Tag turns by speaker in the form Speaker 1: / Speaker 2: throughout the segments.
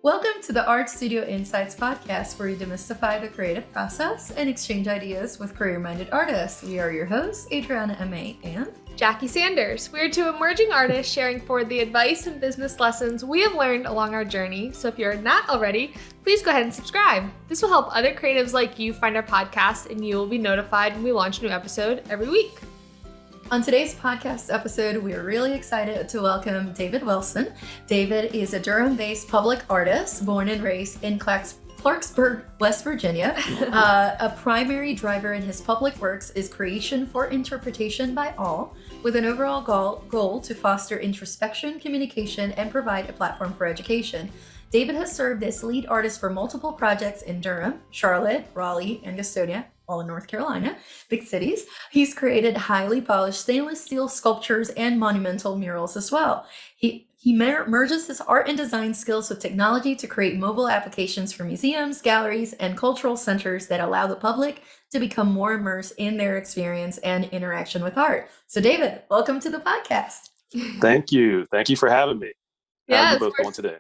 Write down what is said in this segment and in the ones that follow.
Speaker 1: Welcome to the Art Studio Insights podcast, where we demystify the creative process and exchange ideas with career-minded artists. We are your hosts, Adriana M.A. and
Speaker 2: Jackie Sanders. We're two emerging artists sharing forward the advice and business lessons we have learned along our journey. So if you're not already, please go ahead and subscribe. This will help other creatives like you find our podcast, and you will be notified when we launch a new episode every week.
Speaker 1: On today's podcast episode, we are really excited to welcome David Wilson. David is a Durham-based public artist, born and raised in Clarksburg, West Virginia. A primary driver in his public works is creation for interpretation by all, with an overall goal to foster introspection, communication, and provide a platform for education. David has served as lead artist for multiple projects in Durham, Charlotte, Raleigh, and Gastonia, all in North Carolina, big cities. He's created highly polished stainless steel sculptures and monumental murals as well. He merges his art and design skills with technology to create mobile applications for museums, galleries, and cultural centers that allow the public to become more immersed in their experience and interaction with art. So David, welcome to the podcast.
Speaker 3: Thank you. Thank you for having me.
Speaker 2: Yes,
Speaker 3: both on today.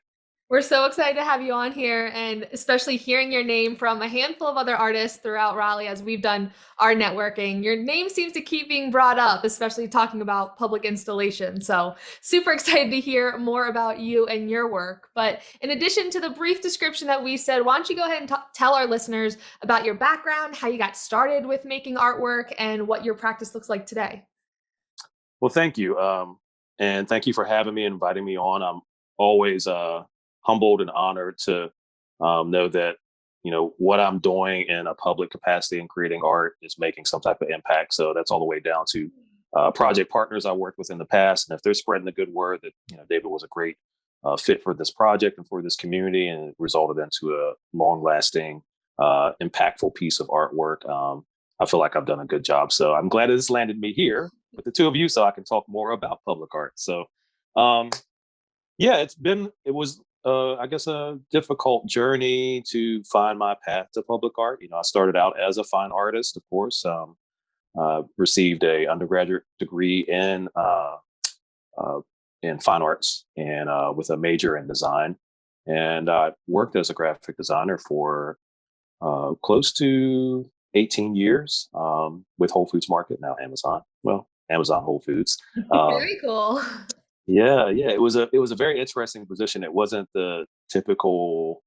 Speaker 2: We're so excited to have you on here, and especially hearing your name from a handful of other artists throughout Raleigh as we've done our networking. Your name seems to keep being brought up, especially talking about public installation. So super excited to hear more about you and your work. But in addition to the brief description that we said, why don't you go ahead and tell our listeners about your background, how you got started with making artwork, and what your practice looks like today?
Speaker 3: Well, thank you. And thank you for having me and inviting me on. I'm always humbled and honored to know that, what I'm doing in a public capacity and creating art is making some type of impact. So that's all the way down to project partners I worked with in the past. And if they're spreading the good word that, David was a great fit for this project and for this community, and it resulted into a long lasting, impactful piece of artwork, I feel like I've done a good job. So I'm glad this landed me here with the two of you so I can talk more about public art. So, it was I guess a difficult journey to find my path to public art. I started out as a fine artist, of course, received a undergraduate degree in fine arts and with a major in design. And I worked as a graphic designer for close to 18 years with Whole Foods Market, now Amazon. Well, Amazon Whole Foods.
Speaker 2: Very cool.
Speaker 3: Yeah. It was a very interesting position. It wasn't the typical,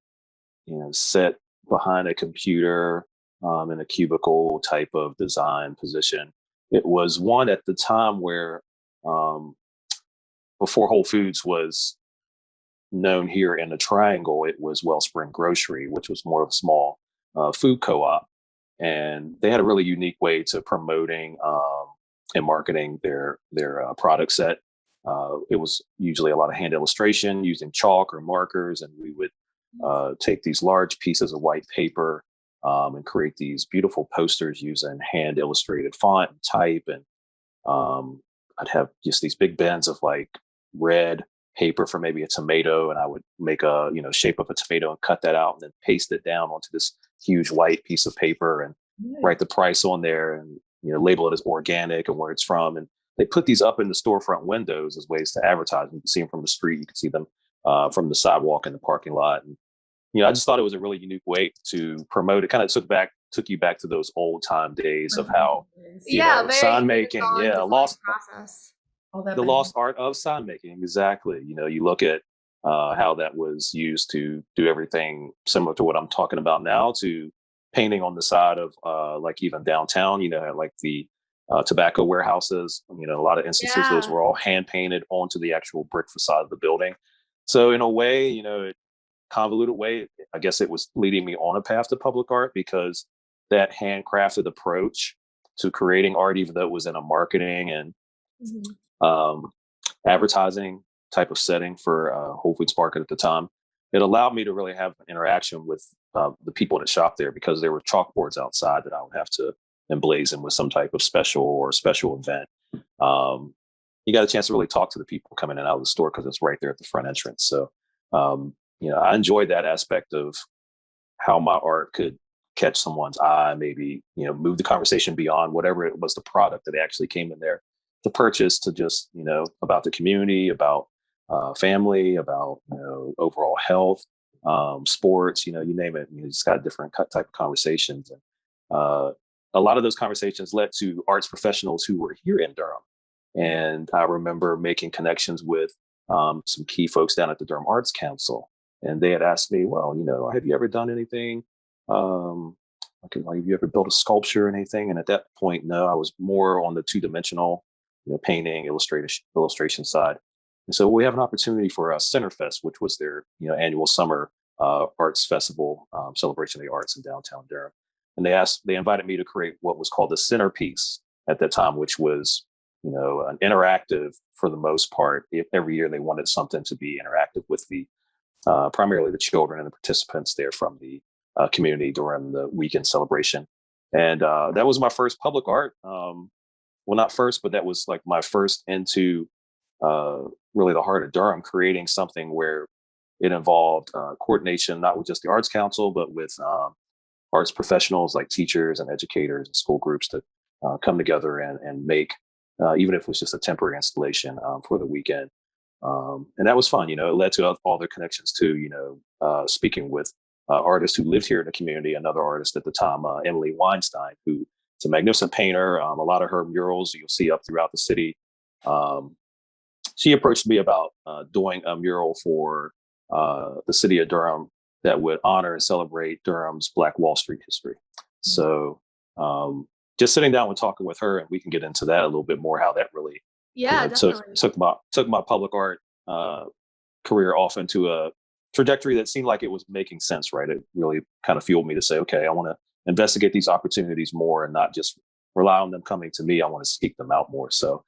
Speaker 3: set behind a computer in a cubicle type of design position. It was one at the time where before Whole Foods was known here in the Triangle, it was Wellspring Grocery, which was more of a small food co-op, and they had a really unique way to promoting and marketing their product set. It was usually a lot of hand illustration using chalk or markers, and we would take these large pieces of white paper and create these beautiful posters using hand illustrated font and type. And I'd have just these big bins of like red paper for maybe a tomato, and I would make a shape of a tomato and cut that out and then paste it down onto this huge white piece of paper and write the price on there and label it as organic and where it's from. And they put these up in the storefront windows as ways to advertise. You can see them from the street. You can see them from the sidewalk in the parking lot. And, I just thought it was a really unique way to promote it. Kind of took you back to those old time days of how, sign making. Yeah. The lost art of sign making. Exactly. You look at how that was used to do everything similar to what I'm talking about now, to painting on the side of like even downtown, like the tobacco warehouses. A lot of instances, those were all hand painted onto the actual brick facade of the building. So in a way, convoluted way, I guess it was leading me on a path to public art, because that handcrafted approach to creating art, even though it was in a marketing and advertising type of setting for Whole Foods Market at the time, it allowed me to really have an interaction with the people that shop there, because there were chalkboards outside that I would have to emblazon with some type of special event. You got a chance to really talk to the people coming in and out of the store because it's right there at the front entrance. So, I enjoyed that aspect of how my art could catch someone's eye, maybe, move the conversation beyond whatever it was the product that they actually came in there to purchase, to just, about the community, about family, about, overall health, sports, you name it. You just got different type of conversations. And a lot of those conversations led to arts professionals who were here in Durham. And I remember making connections with some key folks down at the Durham Arts Council. And they had asked me, well, have you ever done anything? Have you ever built a sculpture or anything? And at that point, no, I was more on the two-dimensional, painting, illustration side. And so we have an opportunity for Centerfest, which was their, annual summer arts festival, celebration of the arts in downtown Durham. And they invited me to create what was called the centerpiece at that time, which was, an interactive for the most part. Every year they wanted something to be interactive with the primarily the children and the participants there from the community during the weekend celebration. And that was my first public art. Well, not first, but that was like my first into really the heart of Durham, creating something where it involved coordination, not with just the Arts Council, but with arts professionals like teachers and educators and school groups to come together and make, even if it was just a temporary installation for the weekend. And that was fun. It led to all their connections to, speaking with artists who lived here in the community. Another artist at the time, Emily Weinstein, who is a magnificent painter. A lot of her murals you'll see up throughout the city. She approached me about doing a mural for the city of Durham that would honor and celebrate Durham's Black Wall Street history. So just sitting down and talking with her, and we can get into that a little bit more, how that really took my public art career off into a trajectory that seemed like it was making sense, right? It really kind of fueled me to say, okay, I want to investigate these opportunities more and not just rely on them coming to me. I want to seek them out more. So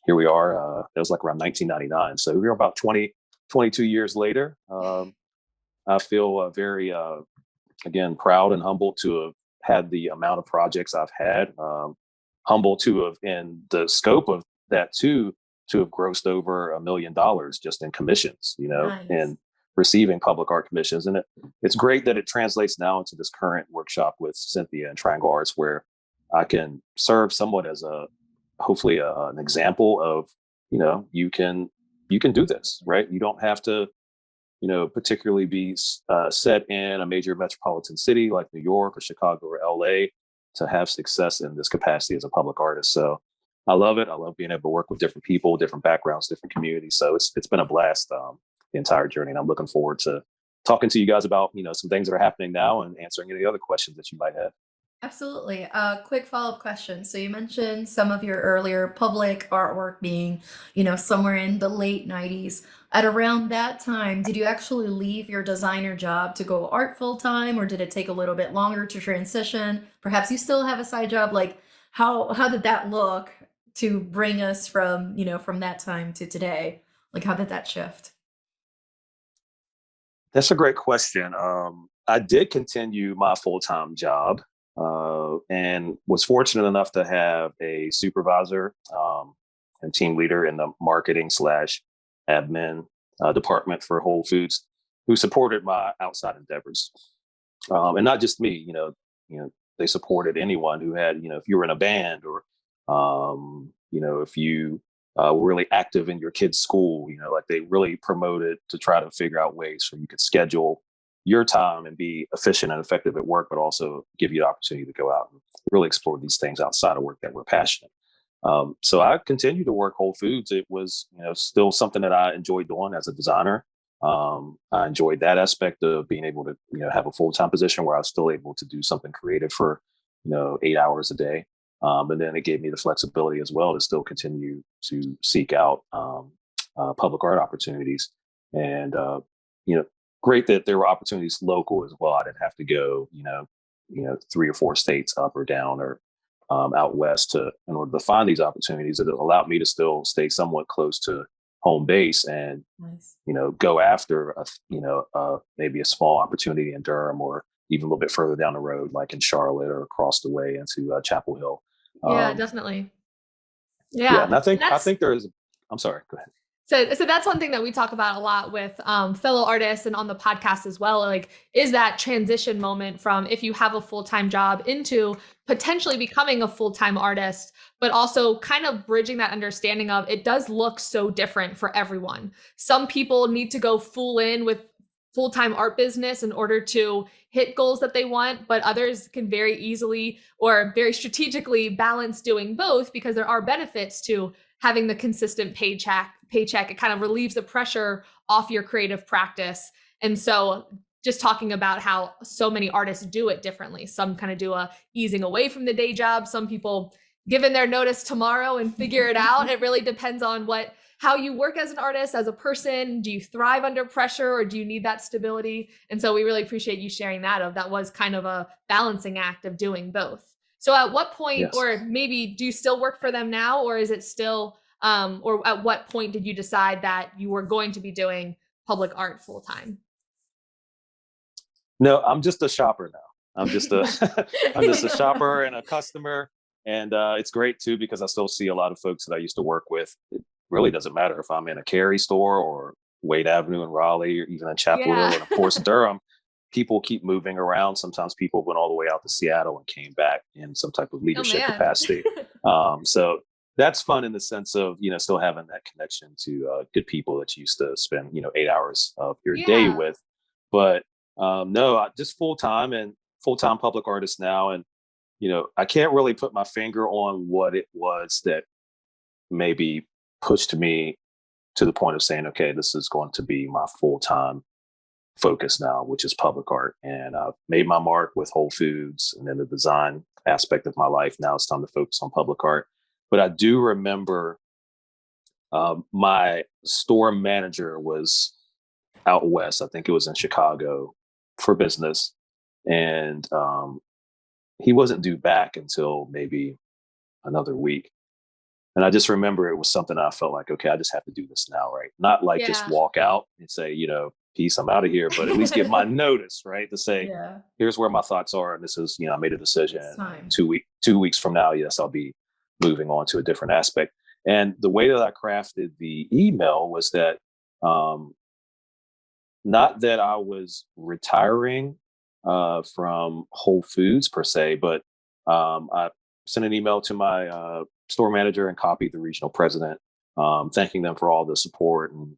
Speaker 3: here we are. It was like around 1999. So we're about 22 years later. I feel very, again, proud and humbled to have had the amount of projects I've had. Humble to have, in the scope of that too, to have grossed over $1 million just in commissions,
Speaker 1: Nice.
Speaker 3: And receiving public art commissions. And it's great that it translates now into this current workshop with Cynthia and Triangle Arts, where I can serve somewhat as hopefully an example of, you can do this, right? You don't have to, particularly be set in a major metropolitan city like New York or Chicago or LA to have success in this capacity as a public artist. So I love it. I love being able to work with different people, different backgrounds, different communities. So it's been a blast the entire journey. And I'm looking forward to talking to you guys about, some things that are happening now and answering any other questions that you might have.
Speaker 1: Absolutely. Quick follow-up question. So you mentioned some of your earlier public artwork being, somewhere in the late 90s. At around that time, did you actually leave your designer job to go art full time, or did it take a little bit longer to transition? Perhaps you still have a side job. Like how did that look to bring us from, from that time to today? Like how did that shift?
Speaker 3: That's a great question. I did continue my full-time job and was fortunate enough to have a supervisor and team leader in the marketing / admin department for Whole Foods who supported my outside endeavors. And not just me, they supported anyone who had, if you were in a band or, if you were really active in your kid's school, like they really promoted to try to figure out ways where you could schedule your time and be efficient and effective at work, but also give you the opportunity to go out and really explore these things outside of work that we're passionate. So I continued to work Whole Foods. It was, still something that I enjoyed doing as a designer. I enjoyed that aspect of being able to, have a full-time position where I was still able to do something creative for, 8 hours a day. And then it gave me the flexibility as well to still continue to seek out public art opportunities. And, great that there were opportunities local as well. I didn't have to go, 3 or 4 states up or down or out west in order to find these opportunities. That allowed me to still stay somewhat close to home base and,
Speaker 1: Nice.
Speaker 3: go after maybe a small opportunity in Durham or even a little bit further down the road, like in Charlotte or across the way into Chapel Hill.
Speaker 2: Yeah, definitely.
Speaker 3: Yeah,
Speaker 2: Yeah.
Speaker 3: and I
Speaker 2: And
Speaker 3: think there is. I'm sorry. Go ahead.
Speaker 2: So that's one thing that we talk about a lot with fellow artists and on the podcast as well. Like, is that transition moment from if you have a full-time job into potentially becoming a full-time artist, but also kind of bridging that understanding of it does look so different for everyone. Some people need to go full in with full-time art business in order to hit goals that they want, but others can very easily or very strategically balance doing both because there are benefits to having the consistent paycheck. It kind of relieves the pressure off your creative practice. And so just talking about how so many artists do it differently. Some kind of do a easing away from the day job. Some people give in their notice tomorrow and figure it out. It really depends on how you work as an artist, as a person. Do you thrive under pressure or do you need that stability? And so we really appreciate you sharing that was kind of a balancing act of doing both. So at what point,
Speaker 3: Yes.
Speaker 2: or maybe do you still work for them now, or is it still, or at what point did you decide that you were going to be doing public art full time?
Speaker 3: No, I'm just a shopper now. I'm just a I'm just a shopper and a customer. And it's great too because I still see a lot of folks that I used to work with. It really doesn't matter if I'm in a Cary store or Wade Avenue in Raleigh or even in Chapel Hill, and of course Durham. People keep moving around. Sometimes people went all the way out to Seattle and came back in some type of leadership capacity. So that's fun in the sense of, still having that connection to good people that you used to spend, 8 hours of your day with. But no, just full-time public artist now. And, I can't really put my finger on what it was that maybe pushed me to the point of saying, okay, this is going to be my full-time focus now, which is public art. And I've made my mark with Whole Foods and then the design aspect of my life. Now it's time to focus on public art. But I do remember my store manager was out west. I think it was in Chicago for business. And he wasn't due back until maybe another week. And I just remember it was something I felt like, okay, I just have to do this now, right? Not like just walk out and say, peace, I'm out of here, but at least give my notice, right? To say, here's where my thoughts are. And this is, I made a decision. 2 weeks from now, yes, I'll be moving on to a different aspect. And the way that I crafted the email was that not that I was retiring from Whole Foods per se, but I sent an email to my store manager and copied the regional president, thanking them for all the support and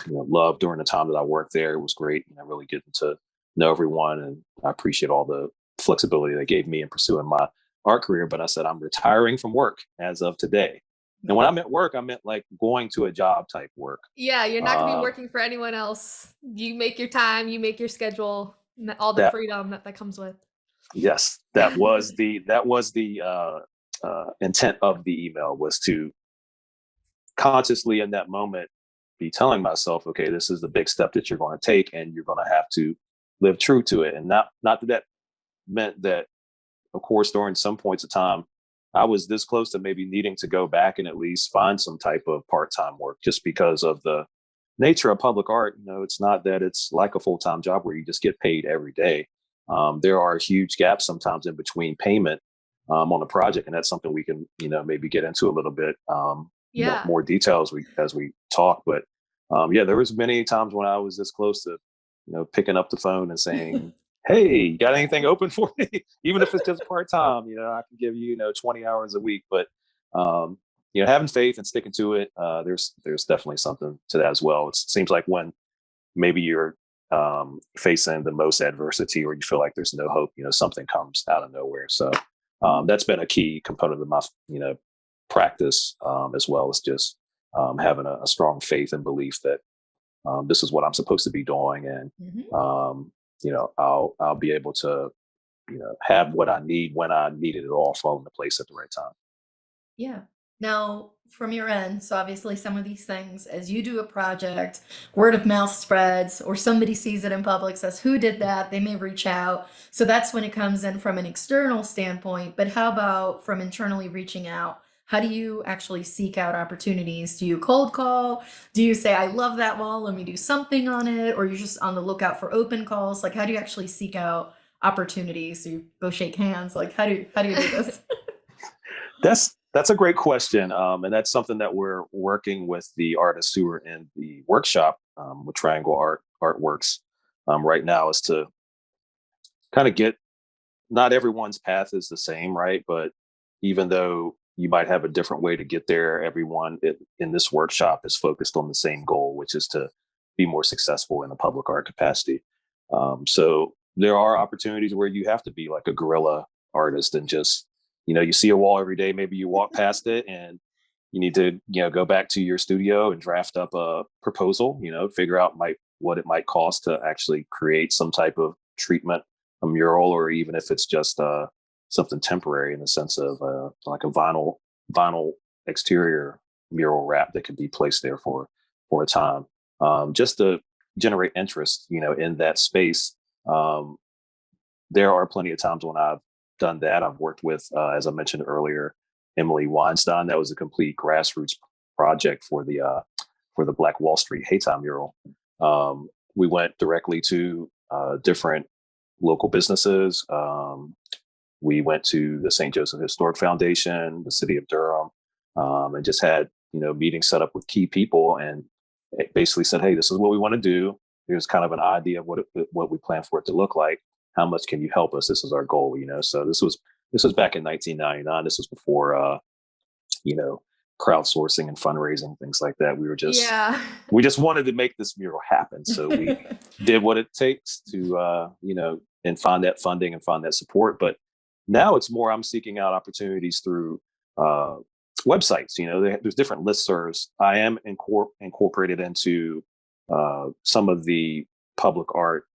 Speaker 3: love during the time that I worked there. It was great, really getting to know everyone, and I appreciate all the flexibility they gave me in pursuing my art career. But I said I'm retiring from work as of today. And when I meant work, I meant like going to a job type work.
Speaker 2: Yeah, you're not going to be working for anyone else. You make your time, you make your schedule, all the freedom that comes with.
Speaker 3: Yes, that was the intent of the email, was to consciously in that moment be telling myself, okay, this is the big step that you're going to take, and you're going to have to live true to it. And not that meant that, of course, during some points of time, I was this close to maybe needing to go back and at least find some type of part-time work, just because of the nature of public art. It's not that it's like a full-time job where you just get paid every day. There are huge gaps sometimes in between payment on a project, and that's something we can, maybe get into a little bit more details as we talk. But there was many times when I was this close to, picking up the phone and saying, hey, got anything open for me? Even if it's just part-time, I can give you, 20 hours a week. But, having faith and sticking to it, there's definitely something to that as well. It seems like when maybe you're facing the most adversity, or you feel like there's no hope, something comes out of nowhere. So that's been a key component of my, practice, as well as just having a strong faith and belief that this is what I'm supposed to be doing. And, I'll be able to, have what I need when I need it all fall into place at the right time.
Speaker 1: Yeah. Now, from your end, so obviously some of these things, as you do a project, word of mouth spreads, or somebody sees it in public, says, who did that? They may reach out. So that's when it comes in from an external standpoint. But how about from internally reaching out? How do you actually seek out opportunities? Do you cold call? Do you say, I love that wall, let me do something on it? Or you're just on the lookout for open calls? Like, how do you actually seek out opportunities? So you go shake hands? Like, how do you do this?
Speaker 3: That's a great question. And that's something that we're working with the artists who are in the workshop with Triangle Artworks right now, is to kind of get, not everyone's path is the same, right? But even though you might have a different way to get there, everyone in this workshop is focused on the same goal, which is to be more successful in a public art capacity. So there are opportunities where you have to be like a guerrilla artist and just, you see a wall every day, maybe you walk past it and you need to, go back to your studio and draft up a proposal, figure out what it might cost to actually create some type of treatment, a mural, or even if it's just something temporary in the sense of like a vinyl exterior mural wrap that could be placed there for a time, just to generate interest, in that space. There are plenty of times when I've done that. I've worked with, as I mentioned earlier, Emily Weinstein. That was a complete grassroots project for the Black Wall Street Haytime mural. We went directly to different local businesses. We went to the St. Joseph Historic Foundation, the city of Durham, and just had meetings set up with key people, and it basically said, "Hey, this is what we want to do. Here's kind of an idea of what we plan for it to look like. How much can you help us? This is our goal." So this was back in 1999. This was before crowdsourcing and fundraising, things like that.
Speaker 2: Yeah.
Speaker 3: We just wanted to make this mural happen. So we did what it takes to and find that funding and find that support. But now it's more I'm seeking out opportunities through websites. There's different listservs. I am incorporated into some of the public art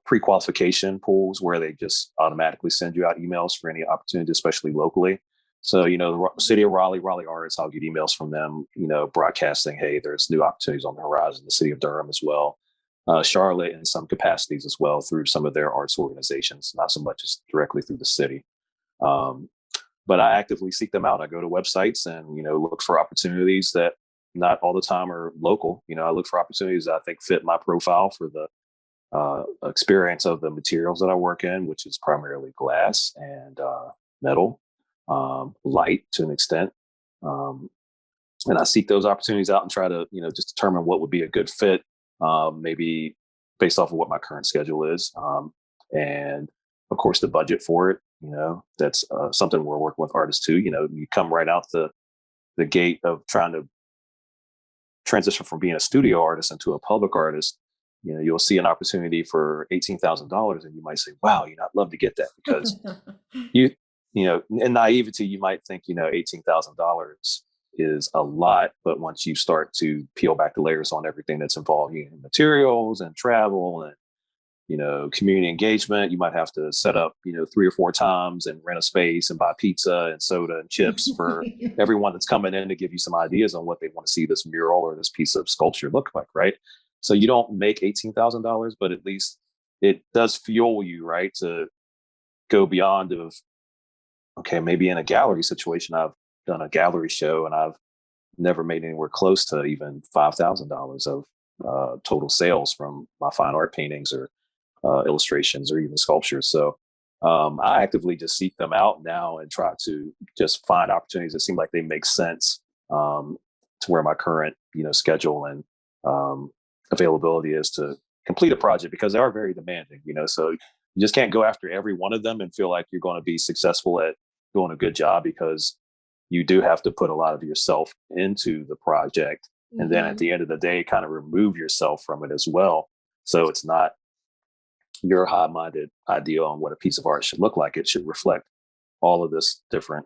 Speaker 3: pre-qualification pools where they just automatically send you out emails for any opportunity, especially locally. So, the city of Raleigh Artists, I'll get emails from them, broadcasting, hey, there's new opportunities on the horizon. The city of Durham as well. Charlotte in some capacities as well through some of their arts organizations, not so much as directly through the city. But I actively seek them out. I go to websites and, look for opportunities that not all the time are local. I look for opportunities that I think fit my profile for the experience of the materials that I work in, which is primarily glass and metal, light to an extent. And I seek those opportunities out and try to, just determine what would be a good fit, maybe based off of what my current schedule is. And of course, the budget for it, that's something we're working with artists too. You come right out the gate of trying to transition from being a studio artist into a public artist. You'll see an opportunity for $18,000 and you might say, wow, I'd love to get that, because in naivety, you might think, $18,000 is a lot. But once you start to peel back the layers on everything that's involved, materials and travel and, community engagement, you might have to set up, 3 or 4 times and rent a space and buy pizza and soda and chips for everyone that's coming in to give you some ideas on what they want to see this mural or this piece of sculpture look like, right? So you don't make $18,000, but at least it does fuel you, right, to go beyond of, okay, maybe in a gallery situation, I've done a gallery show and I've never made anywhere close to even $5,000 of total sales from my fine art paintings or illustrations or even sculptures. So I actively just seek them out now and try to just find opportunities that seem like they make sense to where my current, schedule and availability is to complete a project, because they are very demanding, so you just can't go after every one of them and feel like you're going to be successful at doing a good job, because you do have to put a lot of yourself into the project. Mm-hmm. And then at the end of the day, kind of remove yourself from it as well. So it's not your high-minded idea on what a piece of art should look like. It should reflect all of this different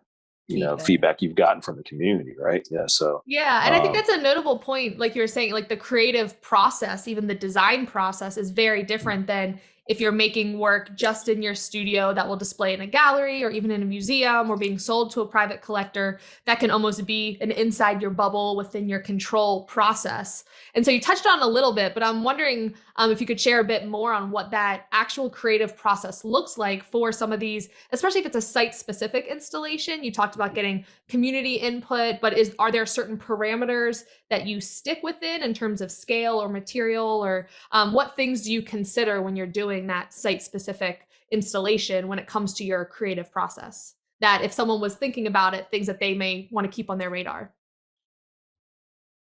Speaker 3: feedback you've gotten from the community, right? Yeah. So
Speaker 2: yeah, and I think that's a notable point. Like you're saying, like the creative process, even the design process, is very different than if you're making work just in your studio that will display in a gallery or even in a museum or being sold to a private collector. That can almost be an inside your bubble within your control process. And so you touched on a little bit, but I'm wondering if you could share a bit more on what that actual creative process looks like for some of these, especially if it's a site-specific installation. You talked about getting community input, but are there certain parameters that you stick within in terms of scale or material, or what things do you consider when you're doing that site-specific installation when it comes to your creative process, that if someone was thinking about it, things that they may want to keep on their radar?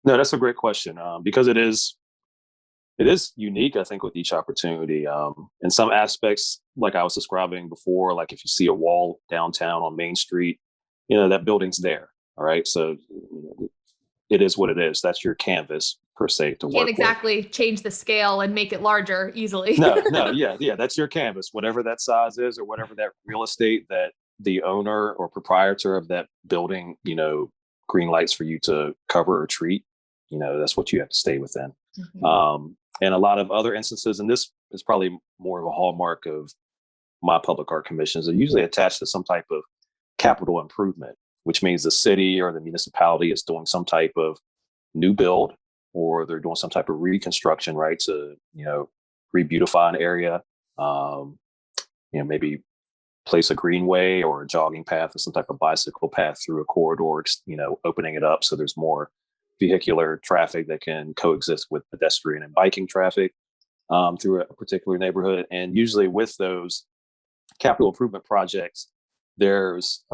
Speaker 3: No, that's a great question, because it is unique, I think, with each opportunity. In some aspects, like I was describing before, like if you see a wall downtown on Main Street, that building's there. All right. So it is what it is. That's your canvas. per se to
Speaker 2: You
Speaker 3: work
Speaker 2: can't exactly change the scale and make it larger easily.
Speaker 3: with. No, yeah, that's your canvas, whatever that size is, or whatever that real estate that the owner or proprietor of that building, green lights for you to cover or treat. That's what you have to stay within.
Speaker 1: Mhm.
Speaker 3: And a lot of other instances, and this is probably more of a hallmark of my public art commissions, are usually attached to some type of capital improvement, which means the city or the municipality is doing some type of new build, or they're doing some type of reconstruction, right? To, re-beautify an area, maybe place a greenway or a jogging path or some type of bicycle path through a corridor, opening it up so there's more vehicular traffic that can coexist with pedestrian and biking traffic through a particular neighborhood. And usually with those capital improvement projects, there's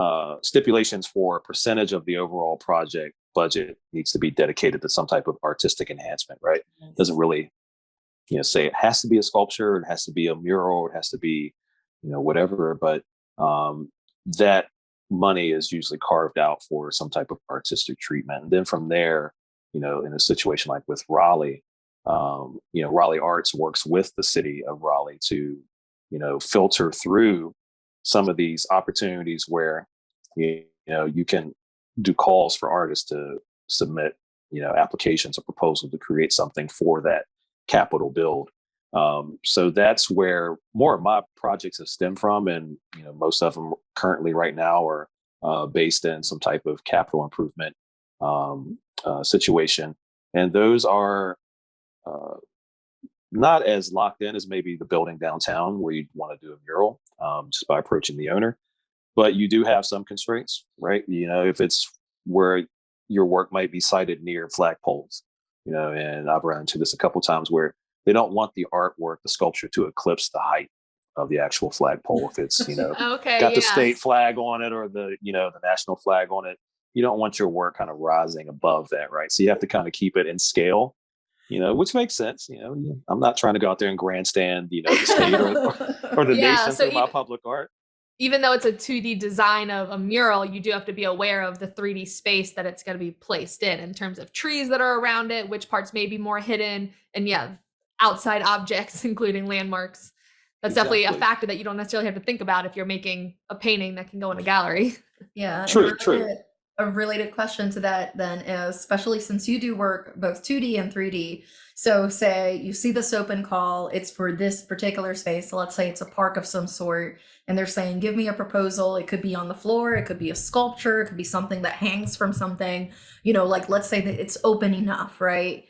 Speaker 3: stipulations for a percentage of the overall project budget needs to be dedicated to some type of artistic enhancement, right?
Speaker 1: Nice.
Speaker 3: Doesn't really, say it has to be a sculpture, it has to be a mural, it has to be, whatever, but that money is usually carved out for some type of artistic treatment. And then from there, in a situation like with Raleigh, Raleigh Arts works with the city of Raleigh to, filter through some of these opportunities where, you can do calls for artists to submit, applications or proposals to create something for that capital build. So that's where more of my projects have stemmed from. And, most of them currently right now are based in some type of capital improvement situation. And those are not as locked in as maybe the building downtown where you'd want to do a mural just by approaching the owner. But you do have some constraints, right? If it's where your work might be sited near flagpoles, and I've run into this a couple times where they don't want the artwork, the sculpture to eclipse the height of the actual flagpole. If it's,
Speaker 2: Okay,
Speaker 3: got the
Speaker 2: yeah.
Speaker 3: state flag on it or the, the national flag on it, you don't want your work kind of rising above that, right? So you have to kind of keep it in scale, which makes sense. I'm not trying to go out there and grandstand, the state or the
Speaker 2: Yeah,
Speaker 3: nation
Speaker 2: so
Speaker 3: through my public art.
Speaker 2: even though it's a 2D design of a mural, you do have to be aware of the 3D space that it's going to be placed in terms of trees that are around it, which parts may be more hidden, and yeah, outside objects, including landmarks. That's definitely a
Speaker 3: Exactly.
Speaker 2: factor that you don't necessarily have to think about if you're making a painting that can go in a gallery.
Speaker 1: Yeah, and
Speaker 3: True.
Speaker 1: a related question to that then is, especially since you do work both 2D and 3D. So say you see this open call, it's for this particular space. So let's say it's a park of some sort, and they're saying, give me a proposal. It could be on the floor, it could be a sculpture, it could be something that hangs from something, like let's say that it's open enough, right?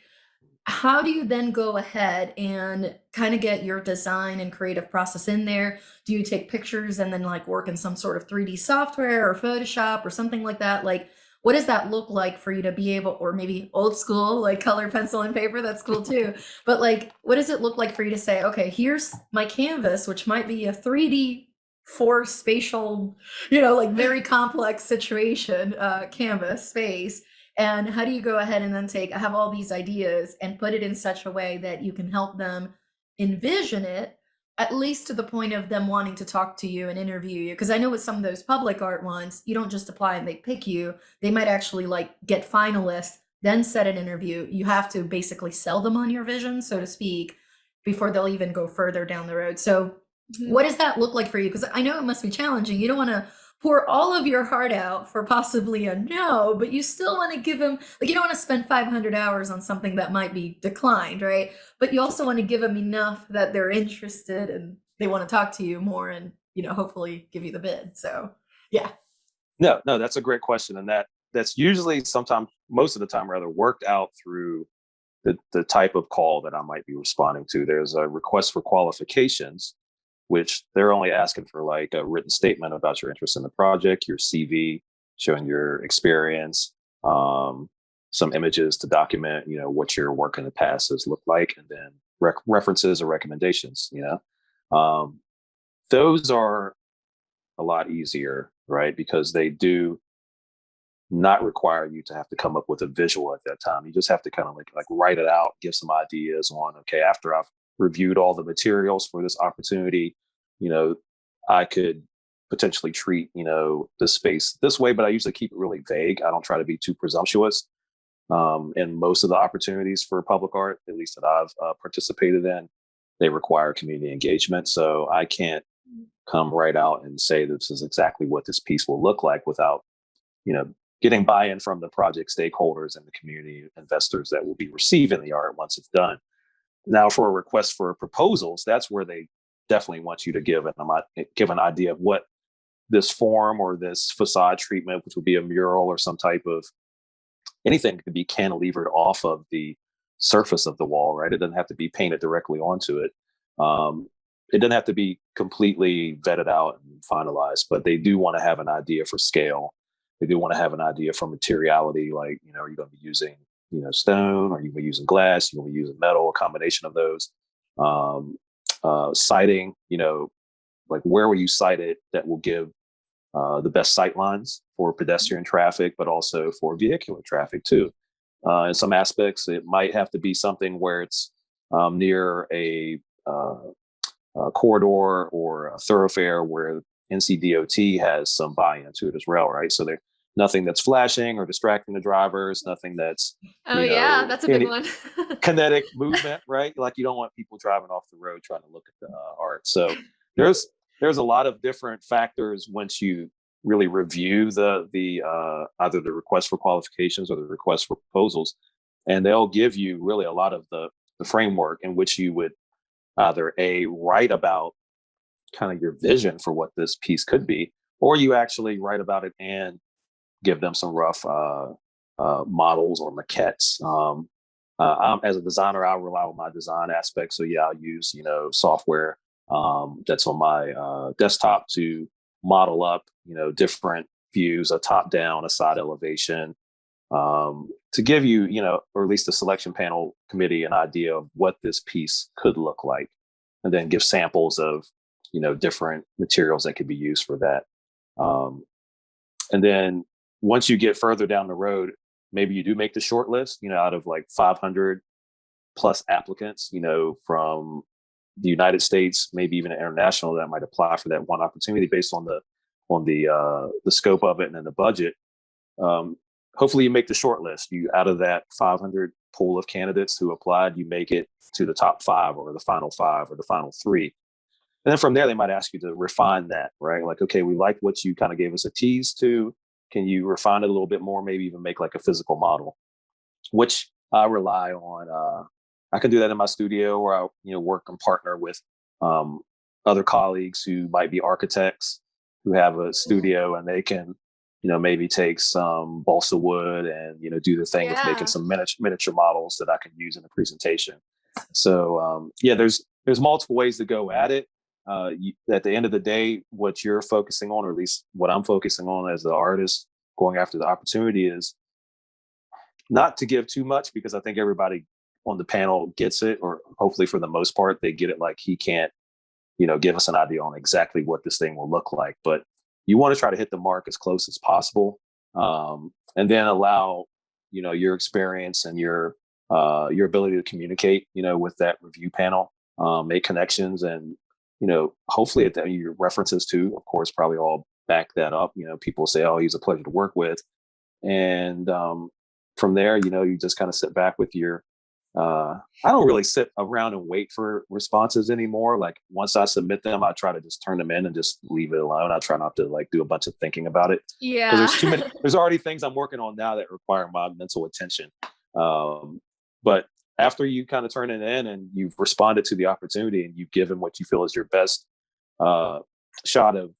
Speaker 1: How do you then go ahead and kind of get your design and creative process in there? Do you take pictures and then like work in some sort of 3D software or Photoshop or something like that? Like, what does that look like for you to be able, or maybe old school, like color, pencil, and paper? That's cool too. But like, what does it look like for you to say, okay, here's my canvas, which might be a 3D four spatial, like very complex situation, canvas space. And how do you go ahead and then I have all these ideas and put it in such a way that you can help them envision it, at least to the point of them wanting to talk to you and interview you? Because I know with some of those public art ones, you don't just apply and they pick you. They might actually like get finalists, then set an interview. You have to basically sell them on your vision, so to speak, before they'll even go further down the road. So what does that look like for you? Because I know it must be challenging. You don't want to pour all of your heart out for possibly a no, but you still want to give them, like, you don't want to spend 500 hours on something that might be declined, right? But you also want to give them enough that they're interested and they want to talk to you more and, hopefully give you the bid. So, yeah.
Speaker 3: No, that's a great question. And that's usually sometimes, most of the time rather, worked out through the type of call that I might be responding to. There's a request for qualifications, which they're only asking for like a written statement about your interest in the project, your CV, showing your experience, some images to document, what your work in the past has looked like, and then references or recommendations. Those are a lot easier, right? Because they do not require you to have to come up with a visual at that time. You just have to kind of like write it out, give some ideas on, okay, after I've reviewed all the materials for this opportunity, I could potentially treat, the space this way, but I usually keep it really vague. I don't try to be too presumptuous. And most of the opportunities for public art, at least that I've participated in, they require community engagement. So I can't come right out and say this is exactly what this piece will look like without, you know, getting buy-in from the project stakeholders and the community investors that will be receiving the art once it's done. Now, for a request for proposals, that's where they definitely want you to give an idea of what this form or this facade treatment, which would be a mural or some type of anything could be cantilevered off of the surface of the wall, right? It doesn't have to be painted directly onto it. It doesn't have to be completely vetted out and finalized, but they do want to have an idea for scale. They do want to have an idea for materiality, like, are you going to be using, stone? Are you going to be using glass? You're going to be using metal, a combination of those. Sighting, like where will you site it that will give the best sight lines for pedestrian traffic, but also for vehicular traffic too. In some aspects, it might have to be something where it's near a corridor or a thoroughfare where NCDOT has some buy-in to it as well, right? So there's nothing that's flashing or distracting the drivers, nothing that's
Speaker 2: yeah, that's a big one.
Speaker 3: kinetic movement, right? Like you don't want people driving off the road trying to look at the art. So there's a lot of different factors once you really review the either the request for qualifications or the request for proposals, and they'll give you really a lot of the framework in which you would either write about kind of your vision for what this piece could be, or you actually write about it and give them some rough models or maquettes. As a designer, I'll rely on my design aspect. So yeah, I'll use software that's on my desktop to model up different views, a top down, a side elevation, to give you or at least the selection panel committee an idea of what this piece could look like, and then give samples of different materials that could be used for that. And then once you get further down the road, maybe you do make the short list out of like 500 plus applicants from the United States, maybe even international, that might apply for that one opportunity based on the scope of it and then the budget. Hopefully you make the short list. You, out of that 500 pool of candidates who applied, you make it to the top 5 or the final 5 or the final 3. And then from there, they might ask you to refine that, right? Like, okay, we like what you kind of gave us a tease to. Can you refine it a little bit more? Maybe even make like a physical model, which I rely on. I can do that in my studio, or I work and partner with other colleagues who might be architects who have a studio, and they can maybe take some balsa wood and do the thing of making some miniature models that I can use in a presentation. So there's multiple ways to go at it. At the end of the day, what you're focusing on, or at least what I'm focusing on as the artist going after the opportunity, is not to give too much, because I think everybody on the panel gets it, or hopefully for the most part, they get it. Like, he can't, give us an idea on exactly what this thing will look like, but you want to try to hit the mark as close as possible. And then allow, your experience and your ability to communicate, with that review panel, make connections, and, hopefully your references too, of course, probably all back that up. People say, oh, he's a pleasure to work with. And from there, you just kind of sit back with your, I don't really sit around and wait for responses anymore. Like, once I submit them, I try to just turn them in and just leave it alone. I try not to like do a bunch of thinking about it.
Speaker 2: Yeah.
Speaker 3: Because there's too many, there's already things I'm working on now that require my mental attention. But after you kind of turn it in and you've responded to the opportunity and you've given what you feel is your best shot of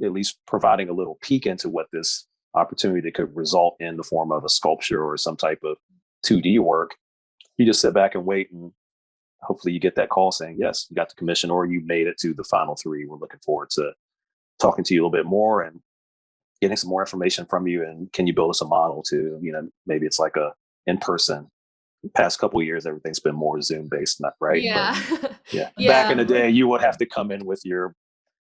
Speaker 3: at least providing a little peek into what this opportunity could result in the form of a sculpture or some type of 2D work, you just sit back and wait, and hopefully you get that call saying, yes, you got the commission, or you made it to the final 3. We're looking forward to talking to you a little bit more and getting some more information from you. And can you build us a model to, maybe it's like a in-person. The past couple of years, everything's been more Zoom based, not right?
Speaker 2: Yeah.
Speaker 3: But, yeah. Back in the day, you would have to come in with your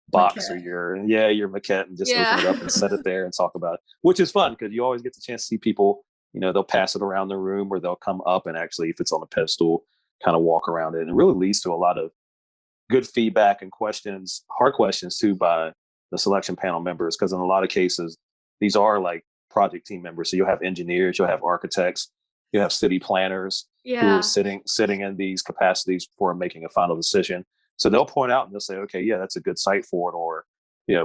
Speaker 3: box
Speaker 1: Maquette.
Speaker 3: or your maquette and just open it up and set it there and talk about it, which is fun because you always get the chance to see people. They'll pass it around the room, or they'll come up and actually, if it's on a pedestal, kind of walk around it. And it really leads to a lot of good feedback and questions, hard questions too, by the selection panel members. Because in a lot of cases, these are like project team members. So you'll have engineers, you'll have architects, You have city planners who are
Speaker 2: Yeah.
Speaker 3: sitting in these capacities before making a final decision. So they'll point out and they'll say, okay, yeah, that's a good site for it. Or,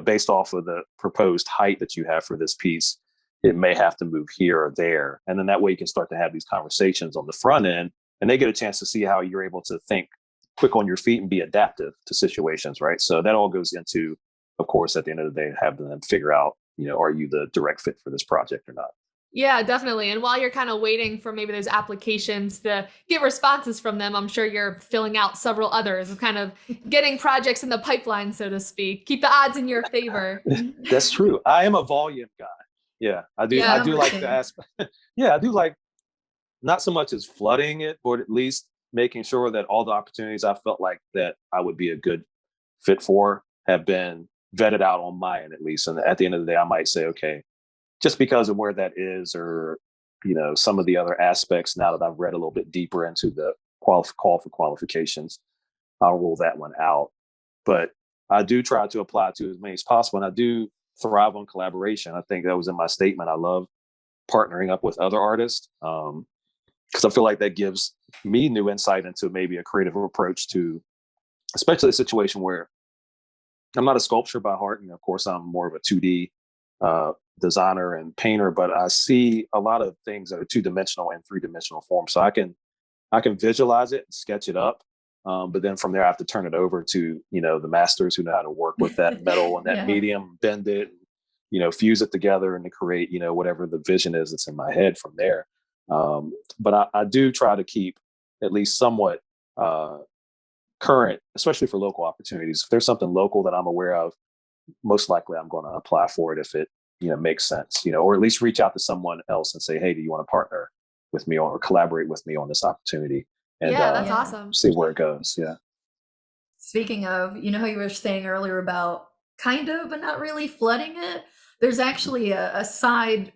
Speaker 3: based off of the proposed height that you have for this piece, it may have to move here or there. And then that way you can start to have these conversations on the front end, and they get a chance to see how you're able to think quick on your feet and be adaptive to situations, right? So that all goes into, of course, at the end of the day, having them figure out, are you the direct fit for this project or not?
Speaker 2: Yeah, definitely. And while you're kind of waiting for maybe those applications to get responses from them, I'm sure you're filling out several others, kind of getting projects in the pipeline, so to speak. Keep the odds in your favor.
Speaker 3: That's true. I am a volume guy. Yeah, I do.
Speaker 1: Yeah,
Speaker 3: I
Speaker 2: Yeah.
Speaker 3: do
Speaker 1: number
Speaker 3: like the
Speaker 1: two.
Speaker 3: aspect. Yeah, I do like not so much as flooding it, but at least making sure that all the opportunities I felt like that I would be a good fit for have been vetted out on my end at least. And at the end of the day, I might say, okay, just because of where that is, or some of the other aspects. Now that I've read a little bit deeper into the call for qualifications, I'll rule that one out. But I do try to apply to as many as possible, and I do thrive on collaboration. I think that was in my statement. I love partnering up with other artists, because I feel like that gives me new insight into maybe a creative approach to, especially a situation where I'm not a sculptor by heart. Of course, I'm more of a 2D designer and painter, but I see a lot of things that are two-dimensional and three-dimensional form. So I can visualize it and sketch it up. But then from there, I have to turn it over to, the masters who know how to work with that metal and that
Speaker 1: Yeah.
Speaker 3: medium, bend it, fuse it together and to create, whatever the vision is that's in my head from there. But I do try to keep at least somewhat current, especially for local opportunities. If there's something local that I'm aware of, most likely I'm going to apply for it if it, makes sense, or at least reach out to someone else and say, hey, do you want to partner with me or collaborate with me on this opportunity, and
Speaker 2: Yeah, that's
Speaker 1: Yeah.
Speaker 2: awesome.
Speaker 3: see where it goes. Yeah.
Speaker 1: Speaking of, you know how you were saying earlier about kind of, but not really flooding it? There's actually a side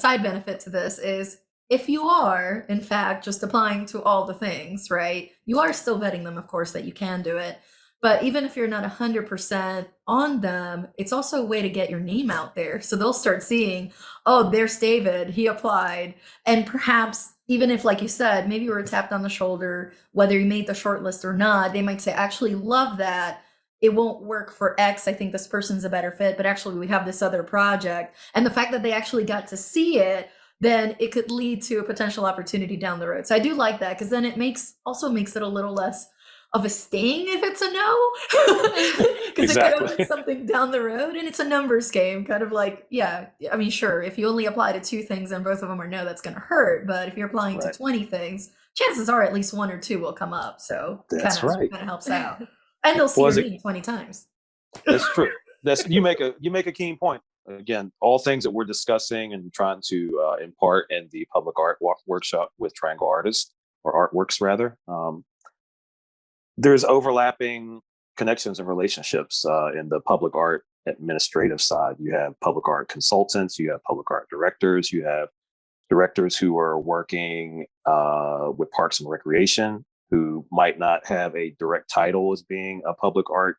Speaker 1: benefit to this is if you are, in fact, just applying to all the things, right? You are still vetting them, of course, that you can do it. But even if you're not 100% on them, it's also a way to get your name out there. So they'll start seeing, oh, there's David, he applied. And perhaps, even if, like you said, maybe you were tapped on the shoulder, whether you made the short list or not, they might say, actually, love that. It won't work for X. I think this person's a better fit, but actually, we have this other project. And the fact that they actually got to see it, then it could lead to a potential opportunity down the road. So I do like that because then it makes it a little less of a sting if it's a no, because it could open
Speaker 3: Exactly.
Speaker 1: something down the road, and it's a numbers game, kind of like, yeah, I mean, sure, if you only apply to two things and both of them are no, that's going to hurt, but if you're applying to
Speaker 3: Right.
Speaker 1: 20 things, chances are at least one or two will come up, so kind
Speaker 3: That's
Speaker 1: of
Speaker 3: right.
Speaker 1: kind of helps out, and they'll see
Speaker 3: Well,
Speaker 1: your
Speaker 3: is it?
Speaker 1: name 20 times.
Speaker 3: That's true. That's you make a keen point. Again, all things that we're discussing and trying to impart in the public art workshop with Triangle Artists, or Artworks rather. There's overlapping connections and relationships in the public art administrative side. You have public art consultants, you have public art directors, you have directors who are working with Parks and Recreation, who might not have a direct title as being a public art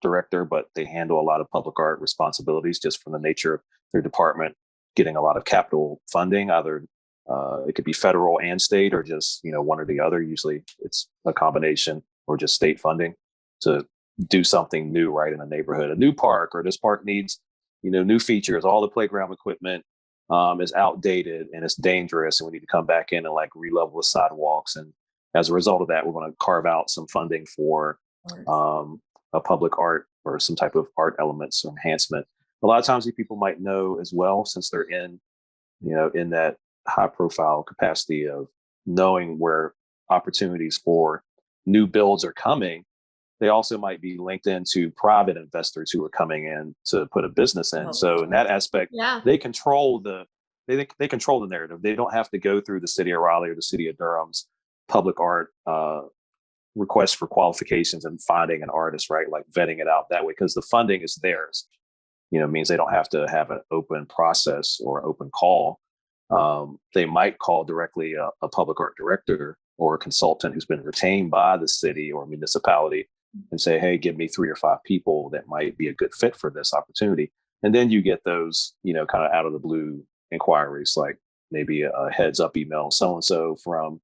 Speaker 3: director, but they handle a lot of public art responsibilities just from the nature of their department getting a lot of capital funding. Either it could be federal and state, or just one or the other. Usually, it's a combination, or just state funding to do something new right in a neighborhood, a new park, or this park needs new features. All the playground equipment is outdated and it's dangerous, and we need to come back in and like re-level the sidewalks. And as a result of that, we're going to carve out some funding for a public art or some type of art elements or enhancement. A lot of times these people might know as well, since they're in that high profile capacity of knowing where opportunities for new builds are coming. They also might be linked into private investors who are coming in to put a business in.
Speaker 1: Oh,
Speaker 3: So in that aspect,
Speaker 2: Yeah.
Speaker 3: they control they control the narrative. They don't have to go through the city of Raleigh or the city of Durham's public art request for qualifications and finding an artist, right? Like vetting it out that way, because the funding is theirs. Means they don't have to have an open process or open call. They might call directly a public art director or a consultant who's been retained by the city or municipality and say, hey, give me 3 or 5 people that might be a good fit for this opportunity. And then you get those, kind of out of the blue inquiries like, maybe a heads up email, so and so from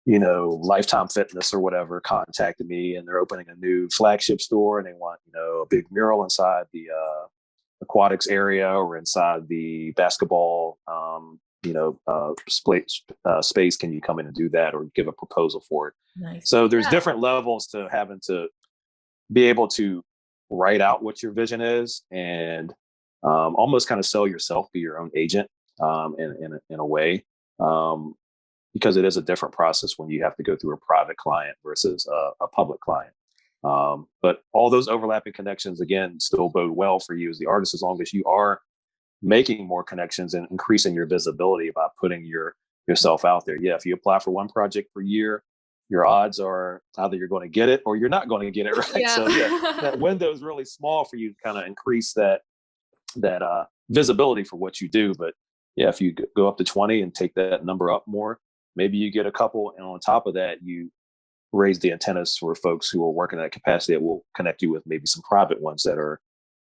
Speaker 3: Lifetime Fitness or whatever contacted me, and they're opening a new flagship store, and they want a big mural inside the aquatics area or inside the basketball space. Can you come in and do that, or give a proposal for it?
Speaker 1: Nice.
Speaker 3: So there's different levels to having to be able to write out what your vision is, and almost kind of sell yourself, be your own agent, in a way, because it is a different process when you have to go through a private client versus a public client. But all those overlapping connections, again, still bode well for you as the artist, as long as you are making more connections and increasing your visibility by putting yourself out there. Yeah, if you apply for one project per year, your odds are either you're going to get it or you're not going to get it, right?
Speaker 2: Yeah.
Speaker 3: So that window is really small for you to kind of increase that visibility for what you do. But yeah, if you go up to 20 and take that number up more, maybe you get a couple, and on top of that, you raise the antennas for folks who are working at that capacity that will connect you with maybe some private ones that are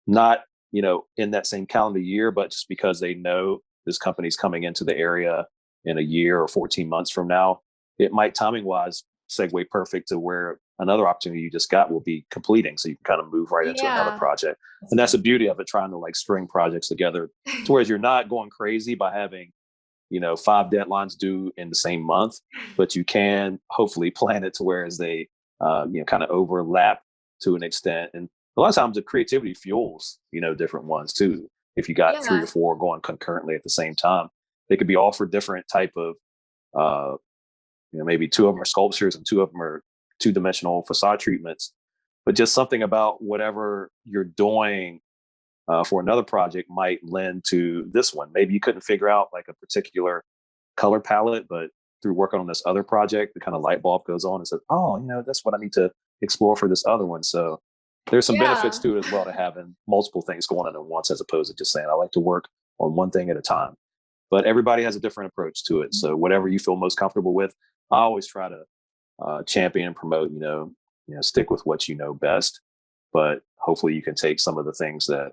Speaker 3: not, in that same calendar year, but just because they know this company's coming into the area in a year or 14 months from now, it might timing wise segue perfect to where another opportunity you just got will be completing. So you can kind of move right into another project. And that's the beauty of it, trying to like string projects together to where you're not going crazy by having 5 deadlines due in the same month, but you can hopefully plan it to where as they, kind of overlap to an extent. And a lot of times the creativity fuels, different ones too. If you got 3 or 4 going concurrently at the same time, they could be all for different type of, maybe 2 of them are sculptures and 2 of them are 2-dimensional facade treatments, but just something about whatever you're doing for another project might lend to this one. Maybe you couldn't figure out like a particular color palette, but through working on this other project, the kind of light bulb goes on and says, oh, that's what I need to explore for this other one. So there's some benefits to it as well, to having multiple things going on at once, as opposed to just saying, I like to work on one thing at a time. But everybody has a different approach to it. So whatever you feel most comfortable with, I always try to champion and promote, stick with what you know best. But hopefully you can take some of the things that,